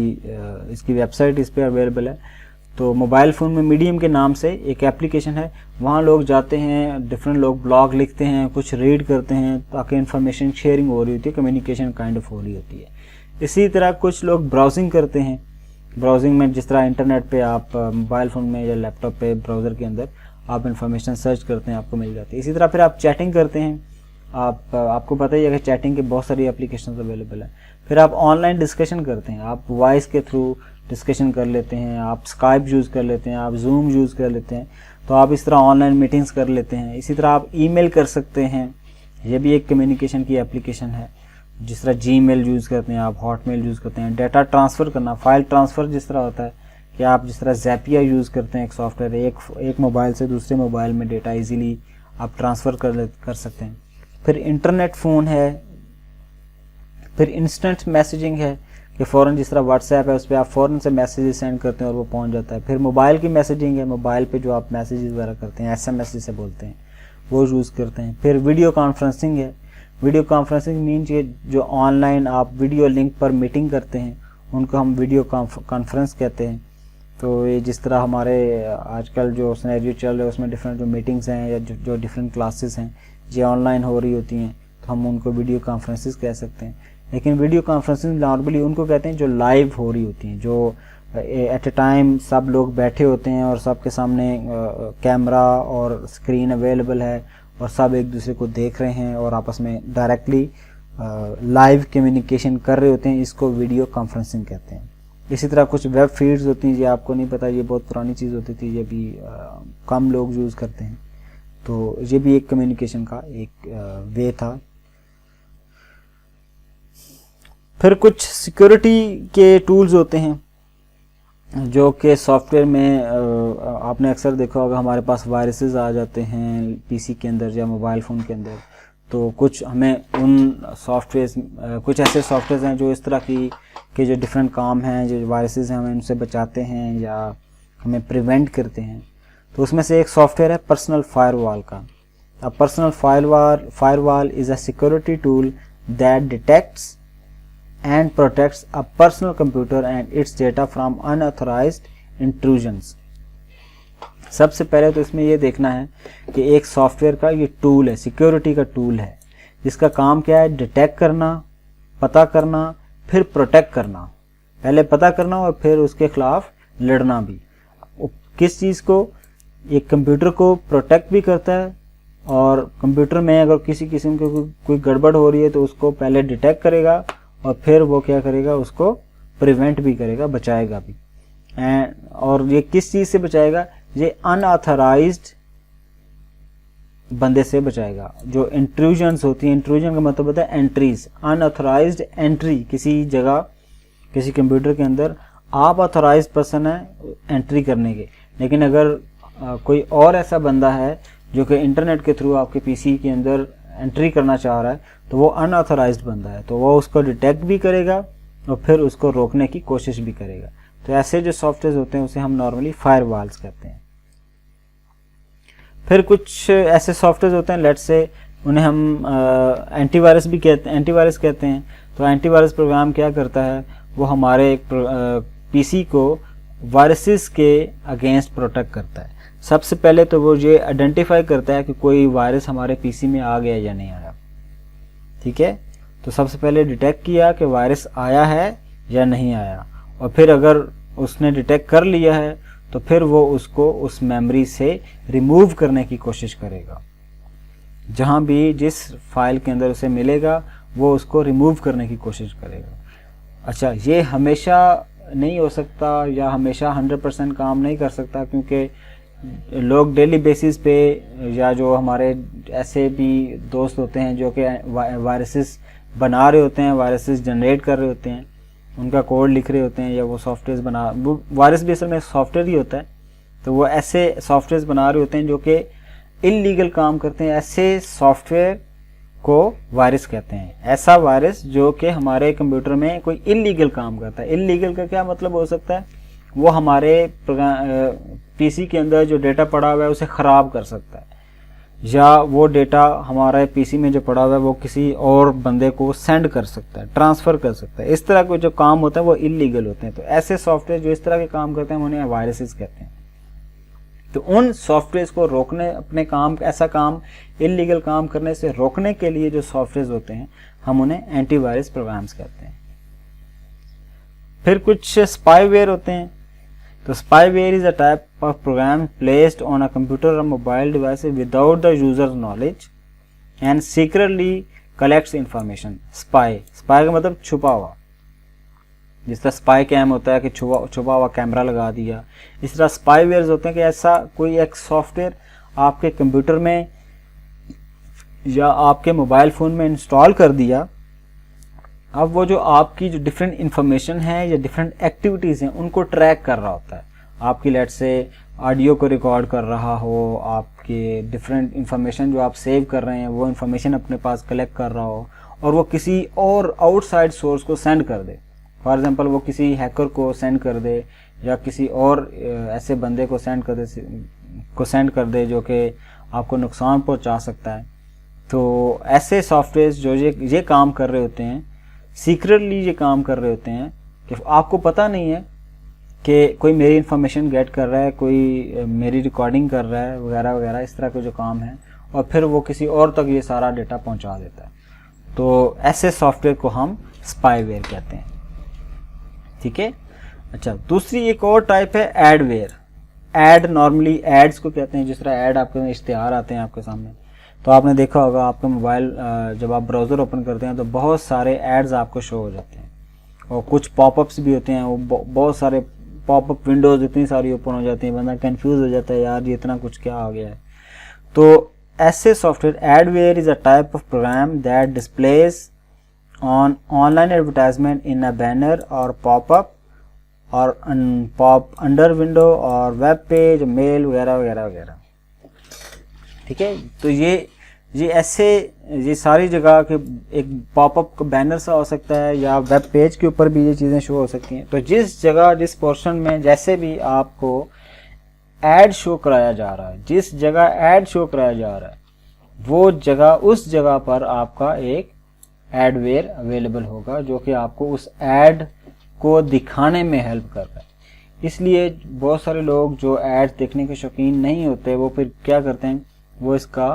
इसकी वेबसाइट इस पर अवेलेबल है। तो मोबाइल फ़ोन में मीडियम के नाम से एक एप्लीकेशन है, वहाँ लोग जाते हैं, डिफरेंट लोग ब्लॉग लिखते हैं, कुछ रीड करते हैं, ताकि इन्फॉर्मेशन शेयरिंग हो रही होती है, कम्युनिकेशन काइंड ऑफ हो रही होती है। इसी तरह कुछ लोग ब्राउजिंग करते हैं। ब्राउजिंग में जिस तरह इंटरनेट पे आप मोबाइल फ़ोन में या लैपटॉप पे ब्राउज़र के अंदर आप इन्फॉर्मेशन सर्च करते हैं, आपको मिल जाती है। इसी तरह फिर आप चैटिंग करते हैं। आपको पता ही है कि चैटिंग के बहुत सारी एप्लीकेशन अवेलेबल हैं। फिर आप ऑनलाइन डिस्कशन करते हैं, आप वॉइस के थ्रू डिस्कशन कर लेते हैं, आप स्काइप यूज़ कर लेते हैं, आप जूम यूज़ कर लेते हैं। तो आप इस तरह ऑनलाइन मीटिंग्स कर लेते हैं। इसी तरह आप ईमेल कर सकते हैं, ये भी एक कम्युनिकेशन की एप्लीकेशन है। जिस तरह जीमेल यूज़ करते हैं, आप हॉटमेल यूज़ करते हैं। डाटा ट्रांसफ़र करना, फाइल ट्रांसफ़र जिस तरह होता है कि आप जिस तरह ज़ैपिया यूज़ करते हैं, एक सॉफ्टवेयर, एक मोबाइल से दूसरे मोबाइल में डेटा ईजीली आप ट्रांसफ़र कर सकते हैं। फिर इंटरनेट फ़ोन है। फिर इंस्टेंट मैसेजिंग है कि फ़ौरन जिस तरह व्हाट्सएप है उस पर आप फ़ौरन से मैसेजेस सेंड करते हैं और वो पहुंच जाता है। फिर मोबाइल की मैसेजिंग है, मोबाइल पे जो आप मैसेजेस वगैरह करते हैं, SMS जिसे बोलते हैं, वो यूज़ करते हैं। फिर वीडियो कॉन्फ्रेंसिंग है। वीडियो कॉन्फ्रेंसिंग मीन्स ये जो ऑनलाइन आप वीडियो लिंक पर मीटिंग करते हैं उनको हम वीडियो कॉन्फ्रेंस कहते हैं। तो ये जिस तरह हमारे आजकल जो सिनेरियो चल रहा है उसमें डिफरेंट जो मीटिंग्स हैं या जो डिफरेंट क्लासेस हैं ये ऑनलाइन हो रही होती हैं, तो हम उनको वीडियो कॉन्फ्रेंसेस कह सकते हैं। लेकिन वीडियो कॉन्फ्रेंसिंग नॉर्मली उनको कहते हैं जो लाइव हो रही होती हैं, जो एट ए टाइम सब लोग बैठे होते हैं और सबके सामने कैमरा और स्क्रीन अवेलेबल है और सब एक दूसरे को देख रहे हैं और आपस में डायरेक्टली लाइव कम्युनिकेशन कर रहे होते हैं। इसको वीडियो कॉन्फ्रेंसिंग कहते हैं। इसी तरह कुछ वेब फीड्स होती हैं, ये आपको नहीं पता, ये बहुत पुरानी चीज़ होती थी, ये भी कम लोग यूज़ करते हैं। तो ये भी एक कम्युनिकेशन का एक वे था। फिर कुछ सिक्योरिटी के टूल्स होते हैं जो कि सॉफ्टवेयर में आपने अक्सर देखा होगा, हमारे पास वायरसेस आ जाते हैं पीसी के अंदर या मोबाइल फ़ोन के अंदर। तो कुछ हमें उन सॉफ्टवेयर, कुछ ऐसे सॉफ्टवेयर हैं जो इस तरह के जो डिफरेंट काम हैं, जो वायरसेस हैं, हमें उनसे बचाते हैं या हमें प्रिवेंट करते हैं। तो उसमें से एक सॉफ्टवेयर है पर्सनल फायरवॉल का। अब personal firewall is a security tool that detects and protects a personal computer and its data from unauthorized intrusions। सबसे पहले तो इसमें ये देखना है कि एक सॉफ्टवेयर का ये टूल है, सिक्योरिटी का टूल है, जिसका काम क्या है, डिटेक्ट करना, पता करना, फिर प्रोटेक्ट करना। पहले पता करना और फिर उसके खिलाफ लड़ना भी। किस चीज़ को, एक कंप्यूटर को प्रोटेक्ट भी करता है और कंप्यूटर में अगर किसी किस्म की कोई गड़बड़ हो रही है तो उसको पहले डिटेक्ट करेगा और फिर वो क्या करेगा, उसको प्रिवेंट भी करेगा, बचाएगा भी। और ये किस चीज़ से बचाएगा, ये अनऑथराइज्ड बंदे से बचाएगा। जो इंट्रूजन्स होती हैं, इंट्रूजन का मतलब होता है एंट्रीज, अनऑथराइज्ड एंट्री किसी जगह, किसी कंप्यूटर के अंदर आप ऑथराइज्ड पर्सन है एंट्री करने के, लेकिन अगर कोई और ऐसा बंदा है जो कि इंटरनेट के थ्रू आपके पीसी के अंदर एंट्री करना चाह रहा है, तो वो अनऑथराइज्ड बंदा है, तो वो उसको डिटेक्ट भी करेगा और फिर उसको रोकने की कोशिश भी करेगा। तो ऐसे जो सॉफ्टवेयर होते हैं उसे हम नॉर्मली फायरवॉल्स कहते हैं। फिर कुछ ऐसे सॉफ्टवेयर होते हैं, लेट्स से उन्हें हम एंटीवायरस भी कहते हैं, एंटीवायरस कहते हैं। तो एंटीवायरस प्रोग्राम क्या करता है, वो हमारे पीसी को वायरसेस के अगेंस्ट प्रोटेक्ट करता है। सबसे पहले तो वो ये आइडेंटिफाई करता है कि कोई वायरस हमारे पीसी में आ गया या नहीं आया, ठीक है। तो सबसे पहले डिटेक्ट किया कि वायरस आया है या नहीं आया, और फिर अगर उसने डिटेक्ट कर लिया है तो फिर वो उसको उस मेमोरी से रिमूव करने की कोशिश करेगा। जहाँ भी जिस फाइल के अंदर उसे मिलेगा वो उसको रिमूव करने की कोशिश करेगा। अच्छा, ये हमेशा नहीं हो सकता या हमेशा 100% काम नहीं कर सकता, क्योंकि लोग डेली बेसिस पे या जो हमारे ऐसे भी दोस्त होते हैं जो कि वायरसेस बना रहे होते हैं, वायरसेस जनरेट कर रहे होते हैं, उनका कोड लिख रहे होते हैं या वो सॉफ्टवेयर वो वायरस भी असल में सॉफ्टवेयर ही होता है, तो वो ऐसे सॉफ्टवेयर बना रहे होते हैं जो कि इल्लीगल काम करते हैं। ऐसे सॉफ्टवेयर को वायरस कहते हैं। ऐसा वायरस जो कि हमारे कंप्यूटर में कोई इल्लीगल काम करता है। इल्लीगल का क्या मतलब हो सकता है? वो हमारे पीसी के अंदर जो डेटा पड़ा हुआ है उसे ख़राब कर सकता है, या वो डेटा हमारे पीसी में जो पड़ा हुआ है वो किसी और बंदे को सेंड कर सकता है, ट्रांसफ़र कर सकता है। इस तरह के जो काम होते हैं वो इल्लीगल होते हैं। तो ऐसे सॉफ्टवेयर जो इस तरह के काम करते हैं उन्हें वायरसेस कहते हैं। तो उन सॉफ्टवेयर को रोकने, अपने काम, ऐसा काम, इल्लीगल काम करने से रोकने के लिए जो सॉफ्टवेयर होते हैं हम उन्हें एंटीवायरस प्रोग्राम्स कहते हैं। फिर कुछ स्पाईवेयर होते हैं। तो spyware is a type of program placed on a computer और mobile device without the users knowledge and secretly collects information. Spy का मतलब छुपा हुआ, जिस तरह स्पाई कैम होता है कि छुपा हुआ कैमरा लगा दिया, इस तरह स्पाईवेयर्स होते हैं कि ऐसा कोई एक सॉफ्टवेयर आपके कंप्यूटर में या आपके मोबाइल फ़ोन में इंस्टॉल कर दिया। अब वो जो आपकी जो डिफरेंट इन्फॉर्मेशन है या डिफरेंट एक्टिविटीज़ हैं उनको ट्रैक कर रहा होता है। आपकी लेट से ऑडियो को रिकॉर्ड कर रहा हो, आपके डिफरेंट इन्फॉर्मेशन जो आप सेव कर रहे हैं वो इन्फॉर्मेशन अपने पास कलेक्ट कर रहा हो और वो किसी और आउटसाइड सोर्स को सेंड कर दे। फॉर एग्जांपल वो किसी हैकर को सेंड कर दे या किसी और ऐसे बंदे को सेंड कर दे जो कि आपको नुकसान पहुंचा सकता है। तो ऐसे सॉफ्टवेयर जो ये काम कर रहे होते हैं, सीक्रेटली ये काम कर रहे होते हैं कि आपको पता नहीं है कि कोई मेरी इन्फॉर्मेशन गेट कर रहा है, कोई मेरी रिकॉर्डिंग कर रहा है वगैरह वगैरह, इस तरह के जो काम है, और फिर वो किसी और तक ये सारा डेटा पहुंचा देता है। तो ऐसे सॉफ्टवेयर को हम स्पाईवेयर कहते हैं। ठीक है। अच्छा, दूसरी एक और टाइप है एडवेयर। एड नॉर्मली एड्स को कहते हैं। जिस तरह ऐड आपके इश्तिहार आते हैं आपके सामने, तो आपने देखा होगा आपका मोबाइल जब आप ब्राउज़र ओपन करते हैं तो बहुत सारे एड्स आपको शो हो जाते हैं, और कुछ पॉपअप्स भी होते हैं। वो बहुत सारे पॉपअप विंडोज़ इतनी सारी ओपन हो जाती हैं, बंदा कंफ्यूज हो जाता है, यार ये इतना कुछ क्या आ गया है। तो ऐसे software, adware is a type of program that displays on online advertisement in a banner or pop-up और pop under window और web page, मेल वगैरह वगैरह वगैरह। ठीक है। तो ये सारी जगह के एक पॉपअप बैनर सा हो सकता है या वेब पेज के ऊपर भी ये चीज़ें शो हो सकती हैं। तो जिस जगह, जिस पोर्शन में जैसे भी आपको ऐड शो कराया जा रहा है, जिस जगह ऐड शो कराया जा रहा है वो जगह, उस जगह पर आपका एक एडवेयर अवेलेबल होगा जो कि आपको उस ऐड को दिखाने में हेल्प कर रहा है। इसलिए बहुत सारे लोग जो ऐड देखने के शौकीन नहीं होते वो फिर क्या करते हैं, वो इसका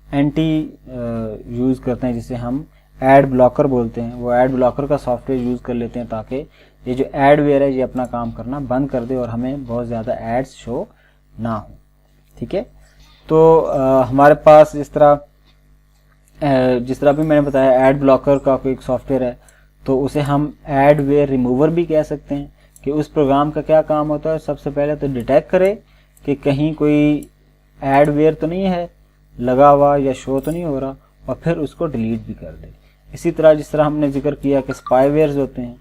एंटी यूज़ करते हैं, जिसे हम ऐड ब्लॉकर बोलते हैं। वो ऐड ब्लॉकर का सॉफ्टवेयर यूज़ कर लेते हैं ताकि ये जो एडवेयर है ये अपना काम करना बंद कर दे और हमें बहुत ज़्यादा एड्स शो ना हो। ठीक है। तो हमारे पास जिस तरह भी मैंने बताया ऐड ब्लॉकर का कोई एक सॉफ्टवेयर है, तो उसे हम एडवेयर रिमूवर भी कह सकते हैं। कि उस प्रोग्राम का क्या काम होता है, सबसे पहले तो डिटेक्ट करे कि कहीं कोई एडवेयर तो नहीं है लगा हुआ या शो तो नहीं हो रहा, और फिर उसको डिलीट भी कर दे। इसी तरह जिस तरह हमने जिक्र किया कि स्पाईवेयर्स होते हैं,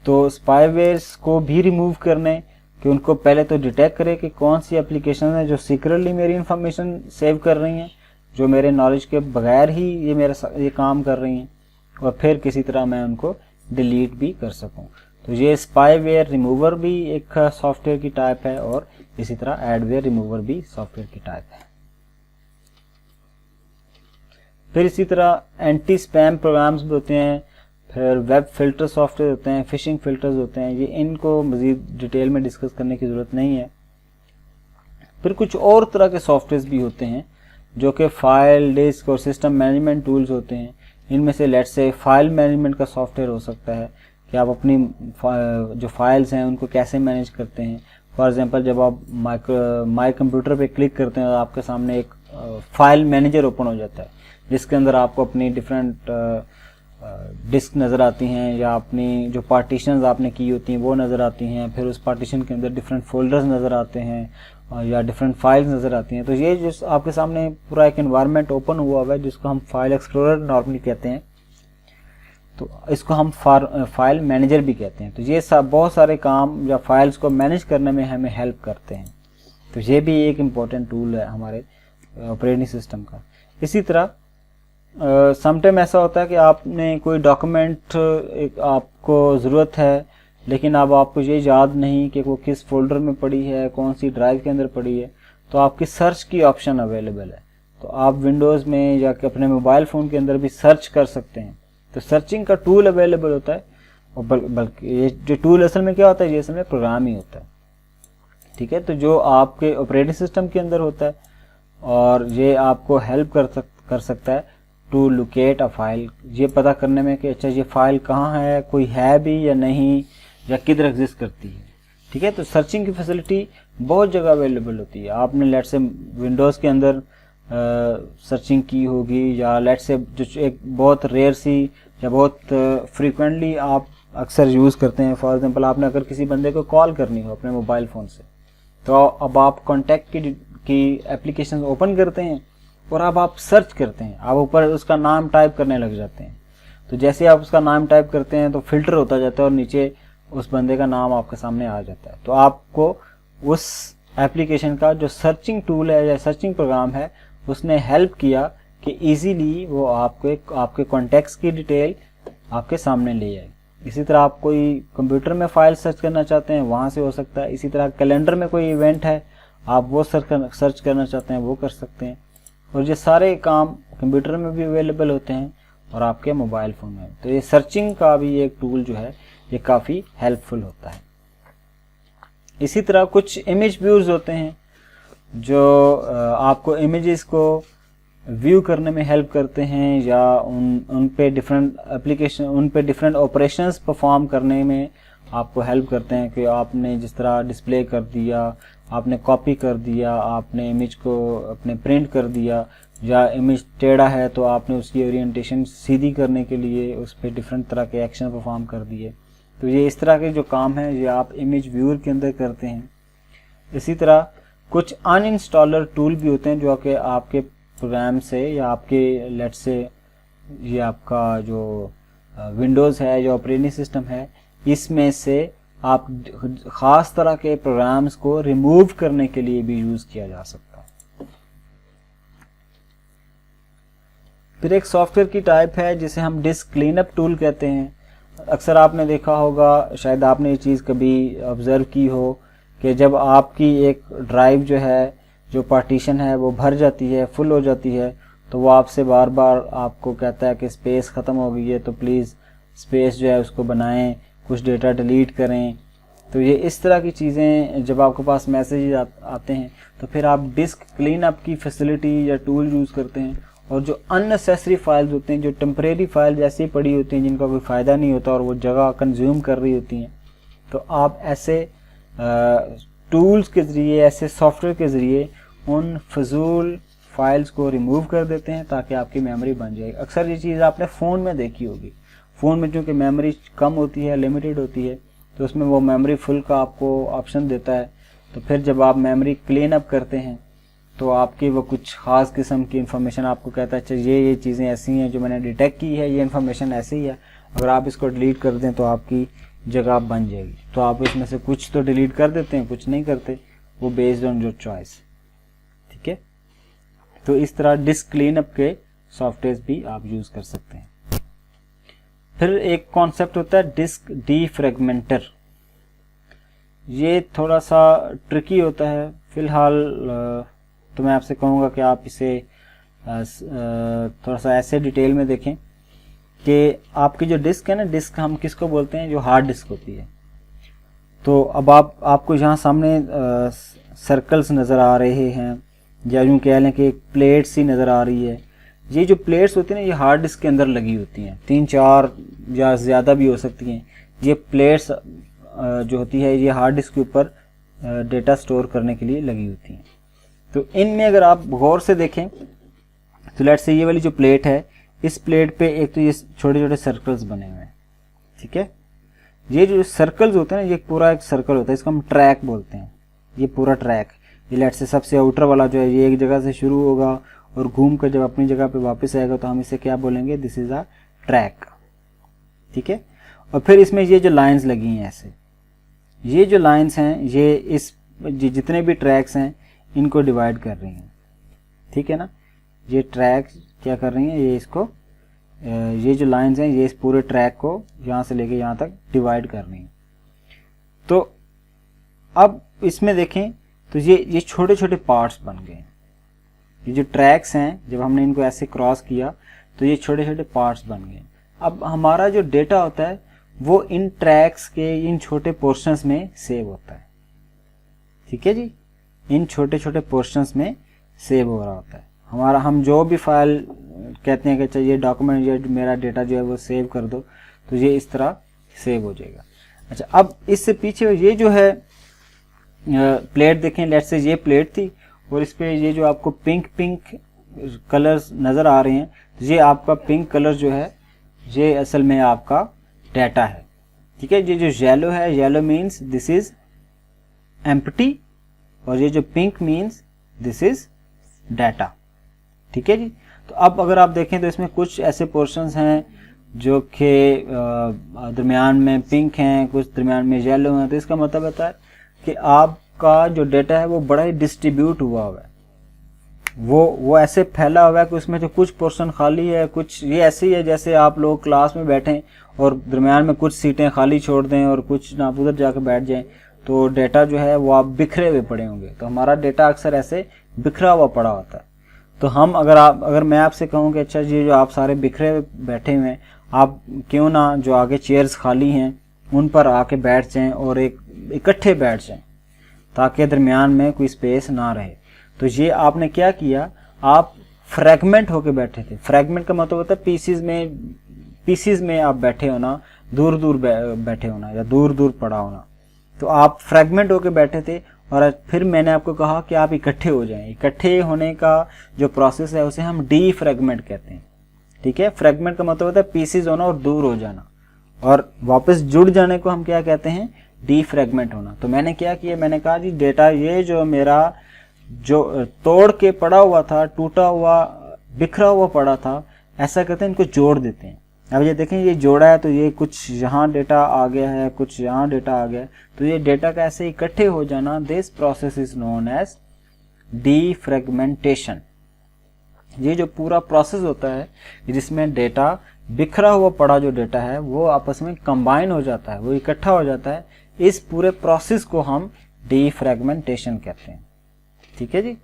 तो स्पाईवेयर्स को भी रिमूव करने कि उनको पहले तो डिटेक्ट करे कि कौन सी एप्लीकेशन है जो सीक्रेटली मेरी इंफॉर्मेशन सेव कर रही हैं, जो मेरे नॉलेज के बगैर ही ये काम कर रही हैं, और फिर किसी तरह मैं उनको डिलीट भी कर सकूं। तो ये स्पाईवेयर रिमूवर भी एक सॉफ्टवेयर की टाइप है, और इसी तरह एडवेयर रिमूवर भी सॉफ्टवेयर की टाइप है। फिर इसी तरह एंटी स्पैम प्रोग्राम्स भी होते हैं, फिर वेब फिल्टर सॉफ्टवेयर होते हैं, फिशिंग फिल्टर्स होते हैं। ये इनको मज़ीद डिटेल में डिस्कस करने की ज़रूरत नहीं है। फिर कुछ और तरह के सॉफ्टवेयर भी होते हैं जो कि फाइल, डिस्क और सिस्टम मैनेजमेंट टूल्स होते हैं। इनमें से लेट्स से फाइल मैनेजमेंट का सॉफ्टवेयर हो सकता है कि आप अपनी जो फाइल्स हैं उनको कैसे मैनेज करते हैं। फॉर एग्जांपल जब आप माई कंप्यूटर पे क्लिक करते हैं तो आपके सामने एक फाइल मैनेजर ओपन हो जाता है, जिसके अंदर आपको अपनी डिफरेंट डिस्क नज़र आती हैं, या अपनी जो पार्टीशंस आपने की होती हैं वो नज़र आती हैं। फिर उस पार्टीशन के अंदर डिफरेंट फोल्डर्स नज़र आते हैं, या डिफरेंट फाइल्स नज़र आती हैं। तो ये जो आपके सामने पूरा एक एनवायरनमेंट ओपन हुआ हुआ है जिसको हम फाइल एक्सप्लोरर नॉर्मली कहते हैं, तो इसको हम फाइल मैनेजर भी कहते हैं। तो ये बहुत सारे काम या फाइल्स को मैनेज करने में हमें हेल्प करते हैं। तो ये भी एक इम्पॉर्टेंट टूल है हमारे ऑपरेटिंग सिस्टम का। इसी तरह समटाइम ऐसा होता है कि आपने कोई डॉक्यूमेंट आपको ज़रूरत है, लेकिन अब आपको ये याद नहीं कि वो किस फोल्डर में पड़ी है, कौन सी ड्राइव के अंदर पड़ी है, तो आपकी सर्च की ऑप्शन अवेलेबल है। तो आप विंडोज़ में या अपने मोबाइल फ़ोन के अंदर भी सर्च कर सकते हैं। तो सर्चिंग का टूल अवेलेबल होता है, और बल्कि ये जो टूल असल में क्या होता है, ये असल में प्रोग्राम ही होता है। ठीक है, तो जो आपके ऑपरेटिंग सिस्टम के अंदर होता है और ये आपको हेल्प कर सकता है टू लोकेट अ फाइल, ये पता करने में कि अच्छा ये फाइल कहाँ है, कोई है भी या नहीं, या किधर एग्जिस्ट करती है। ठीक है, तो सर्चिंग की फैसिलिटी बहुत जगह अवेलेबल होती है। आपने लेट से विंडोज़ के अंदर सर्चिंग की होगी, या लेट से जो एक बहुत रेयर सी या बहुत फ्रीक्वेंटली आप अक्सर यूज़ करते हैं। फॉर एग्जांपल आपने अगर किसी बंदे को कॉल करनी हो अपने मोबाइल फ़ोन से, तो अब आप कॉन्टैक्ट की एप्लीकेशन ओपन करते हैं और अब आप सर्च करते हैं, आप ऊपर उसका नाम टाइप करने लग जाते हैं। तो जैसे आप उसका नाम टाइप करते हैं तो फिल्टर होता जाता है और नीचे उस बंदे का नाम आपके सामने आ जाता है। तो आपको उस एप्लीकेशन का जो सर्चिंग टूल है या सर्चिंग प्रोग्राम है उसने हेल्प किया कि इजीली वो आपके कॉन्टैक्ट्स की डिटेल आपके सामने ले आए। इसी तरह आप कोई कंप्यूटर में फाइल सर्च करना चाहते हैं, वहाँ से हो सकता है। इसी तरह कैलेंडर में कोई इवेंट है, आप वो सर्च करना चाहते हैं, वो कर सकते हैं। और ये सारे काम कंप्यूटर में भी अवेलेबल होते हैं और आपके मोबाइल फ़ोन में। तो ये सर्चिंग का भी एक टूल जो है ये काफ़ी हेल्पफुल होता है। इसी तरह कुछ इमेज व्यूज़ होते हैं जो आपको इमेजेस को व्यू करने में हेल्प करते हैं, या उन पे डिफरेंट ऑपरेशंस परफॉर्म करने में आपको हेल्प करते हैं। कि आपने जिस तरह डिस्प्ले कर दिया, आपने कॉपी कर दिया, आपने इमेज को अपने प्रिंट कर दिया, या इमेज टेढ़ा है तो आपने उसकी ओरिएंटेशन सीधी करने के लिए उस पर डिफरेंट तरह के एक्शन परफॉर्म कर दिए। तो ये इस तरह के जो काम हैं ये आप इमेज व्यूअर के अंदर करते हैं। इसी तरह कुछ अनइंस्टॉलर टूल भी होते हैं जो कि आपके प्रोग्राम से या आपके लेट से ये आपका जो विंडोज़ है, जो ऑपरेटिंग सिस्टम है, इसमें से आप ख़ास तरह के प्रोग्राम्स को रिमूव करने के लिए भी यूज़ किया जा सकता है। फिर एक सॉफ्टवेयर की टाइप है जिसे हम डिस्क क्लीनअप टूल कहते हैं। अक्सर आपने देखा होगा, शायद आपने ये चीज़ कभी ऑब्ज़र्व की हो कि जब आपकी एक ड्राइव जो है, जो पार्टीशन है, वो भर जाती है, फुल हो जाती है, तो वो आपसे बार बार आपको कहता है कि स्पेस ख़त्म हो गई है, तो प्लीज़ स्पेस जो है उसको बनाएं, कुछ डेटा डिलीट करें। तो ये इस तरह की चीज़ें जब आपके पास मैसेज आते हैं तो फिर आप डिस्क क्लीन अप की फैसिलिटी या टूल यूज़ करते हैं। और जो अननेसेसरी फाइल्स होते हैं, जो टेम्परेरी फाइल जैसी पड़ी होती हैं, जिनका कोई फ़ायदा नहीं होता और वो जगह कंज्यूम कर रही होती हैं, तो आप ऐसे टूल्स के ज़रिए, ऐसे सॉफ्टवेयर के ज़रिए उन फजूल फाइल्स को रिमूव कर देते हैं ताकि आपकी मेमोरी बन जाए। अक्सर ये चीज़ आपने फ़ोन में देखी होगी। फ़ोन में चूँकि मेमोरी कम होती है, लिमिटेड होती है, तो उसमें वो मेमोरी फुल का आपको ऑप्शन देता है। तो फिर जब आप मेमोरी क्लीन अप करते हैं तो आपकी वो कुछ ख़ास किस्म की इन्फॉर्मेशन आपको कहता है, अच्छा ये चीज़ें ऐसी हैं जो मैंने डिटेक्ट की है, ये इन्फॉर्मेशन ऐसी ही है, अगर आप इसको डिलीट कर दें तो आपकी जगह बन जाएगी। तो आप इसमें से कुछ तो डिलीट कर देते हैं, कुछ नहीं करते, वो बेस्ड ऑन योर चॉइस। ठीक है, तो इस तरह डिस्क क्लीन अप के सॉफ्टवेयर भी आप यूज़ कर सकते हैं। फिर एक कॉन्सेप्ट होता है डिस्क डीफ्रेगमेंटर। ये थोड़ा सा ट्रिकी होता है। फ़िलहाल तो मैं आपसे कहूँगा कि आप इसे थोड़ा सा ऐसे डिटेल में देखें कि आपकी जो डिस्क है ना, डिस्क हम किसको बोलते हैं, जो हार्ड डिस्क होती है। तो अब आपको यहाँ सामने सर्कल्स नज़र आ रहे हैं, या यूँ कह लें कि एक प्लेट सी नज़र आ रही है। ये जो प्लेट्स होती हैं ना, ये हार्ड डिस्क के अंदर लगी होती हैं, 3-4 या ज़्यादा भी हो सकती हैं। ये प्लेट्स जो होती है ये हार्ड डिस्क के ऊपर डेटा स्टोर करने के लिए लगी होती हैं। तो इनमें अगर आप गौर से देखें तो लेट्स से ये वाली जो प्लेट है, इस प्लेट पे एक तो ये छोटे छोटे सर्कल्स बने हुए हैं। ठीक है, ये जो सर्कल्स होते हैं ना, ये पूरा एक सर्कल होता है, इसको हम ट्रैक बोलते हैं। ये पूरा ट्रैक, ये लेट से सबसे आउटर वाला जो है ये एक जगह से शुरू होगा और घूम कर जब अपनी जगह पे वापस आएगा तो हम इसे क्या बोलेंगे, दिस इज अ ट्रैक। ठीक है, और फिर इसमें ये जो लाइंस लगी हैं ऐसे, ये जो लाइंस हैं ये इस जितने भी ट्रैक्स हैं इनको डिवाइड कर रही हैं। ठीक है ना, ये ट्रैक क्या कर रही हैं, ये इसको ये जो लाइंस हैं ये इस पूरे ट्रैक को यहाँ से लेके यहाँ तक डिवाइड कर रही हैं। तो अब इसमें देखें तो ये छोटे छोटे पार्ट्स बन गए। ये जो ट्रैक्स हैं जब हमने इनको ऐसे क्रॉस किया तो ये छोटे छोटे पार्ट्स बन गए। अब हमारा जो डेटा होता है वो इन ट्रैक्स के इन छोटे पोर्शंस में सेव होता है। ठीक है जी, इन छोटे छोटे पोर्शंस में सेव हो रहा होता है हमारा। हम जो भी फाइल कहते हैं कि चाहिए डॉक्यूमेंट ये मेरा डेटा जो है वो सेव कर दो, तो ये इस तरह सेव हो जाएगा। अच्छा, अब इससे पीछे ये जो है प्लेट देखें, लेट्स से ये प्लेट थी और इस पे ये जो आपको पिंक कलर्स नज़र आ रहे हैं, तो ये आपका पिंक कलर जो है ये असल में आपका डाटा है। ठीक है, ये जो येलो है, yellow means this is empty और ये जो pink means this is data. ठीक है जी, तो अब अगर आप देखें तो इसमें कुछ ऐसे पोर्शंस हैं जो कि दरमियान में पिंक हैं, कुछ दरमियान में येलो हैं। तो इसका मतलब होता है कि आपका जो डेटा है वो बड़ा ही डिस्ट्रीब्यूट हुआ हुआ है, वो ऐसे फैला हुआ है कि उसमें जो कुछ पोर्शन खाली है, कुछ ये ऐसे ही है जैसे आप लोग क्लास में बैठें और दरमियान में कुछ सीटें खाली छोड़ दें और कुछ ना उधर जाकर बैठ जाएं, तो डेटा जो है वो आप बिखरे हुए पड़े होंगे। तो हमारा डेटा अक्सर ऐसे बिखरा हुआ पड़ा होता है। तो हम अगर मैं आपसे कहूँ कि अच्छा जी जो आप सारे बिखरे बैठे हुए हैं, आप क्यों ना जो आगे चेयर्स खाली हैं उन पर आके बैठ जाएं और इकट्ठे बैठ जाएं ताकि दरमियान में कोई स्पेस ना रहे। तो ये आपने क्या किया, आप फ्रैगमेंट होके बैठे थे। फ्रैगमेंट का मतलब होता है पीसीज में आप बैठे होना, दूर दूर बैठे होना या दूर दूर पड़ा होना। तो आप फ्रैगमेंट होके बैठे थे और फिर मैंने आपको कहा कि आप इकट्ठे हो जाएं। इकट्ठे होने का जो प्रोसेस है उसे हम डी फ्रैगमेंट कहते हैं। ठीक है, फ्रैगमेंट का मतलब होता है पीसीज होना और दूर हो जाना, और वापस जुड़ जाने को हम क्या कहते हैं, डी फ्रैगमेंट होना। तो मैंने क्या किया, मैंने कहा जी डेटा ये जो मेरा जो तोड़ के पड़ा हुआ था, टूटा हुआ बिखरा हुआ पड़ा था, ऐसा कहते हैं इनको जोड़ देते हैं। अब ये देखें ये जोड़ा है तो ये कुछ यहाँ डेटा आ गया है, कुछ यहाँ डेटा आ गया है, तो ये डेटा का ऐसे इकट्ठे हो जाना, this process is known as defragmentation. ये जो पूरा प्रोसेस होता है जिसमें डेटा बिखरा हुआ पड़ा जो डेटा है वो आपस में कंबाइन हो जाता है, वो इकट्ठा हो जाता है, इस पूरे प्रोसेस को हम डीफ्रैगमेंटेशन कहते हैं। ठीक है जी,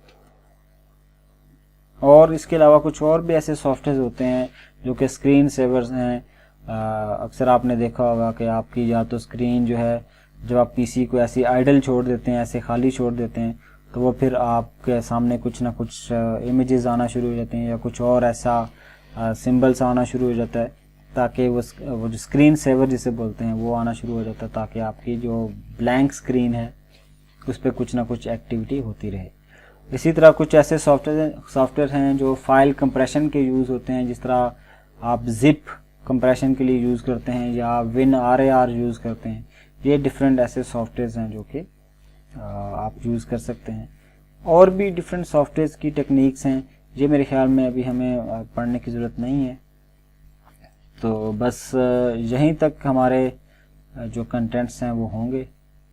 और इसके अलावा कुछ और भी ऐसे सॉफ्टवेयर होते हैं जो कि स्क्रीन सेवर्स हैं। अक्सर आपने देखा होगा कि आपकी या तो स्क्रीन जो है जब आप पीसी को ऐसी आइडल छोड़ देते हैं, ऐसे खाली छोड़ देते हैं, तो वो फिर आपके सामने कुछ ना कुछ इमेजेस आना शुरू हो जाते हैं या कुछ और ऐसा सिंबल्स आना शुरू हो जाता है, ताकि वो जो स्क्रीन सेवर जिसे बोलते हैं वो आना शुरू हो जाता है, ताकि आपकी जो ब्लैंक स्क्रीन है उस पर कुछ ना कुछ एक्टिविटी होती रहे। इसी तरह कुछ ऐसे सॉफ्टवेयर हैं जो फाइल कंप्रेशन के यूज़ होते हैं, जिस तरह आप जिप कंप्रेशन के लिए यूज़ करते हैं या WinRAR यूज़ करते हैं। ये डिफरेंट ऐसे सॉफ्टवेयर हैं जो कि आप यूज़ कर सकते हैं। और भी डिफरेंट सॉफ्टवेयर की टेक्निक्स हैं, ये मेरे ख्याल में अभी हमें पढ़ने की ज़रूरत नहीं है। तो बस यहीं तक हमारे जो कंटेंट्स हैं वो होंगे।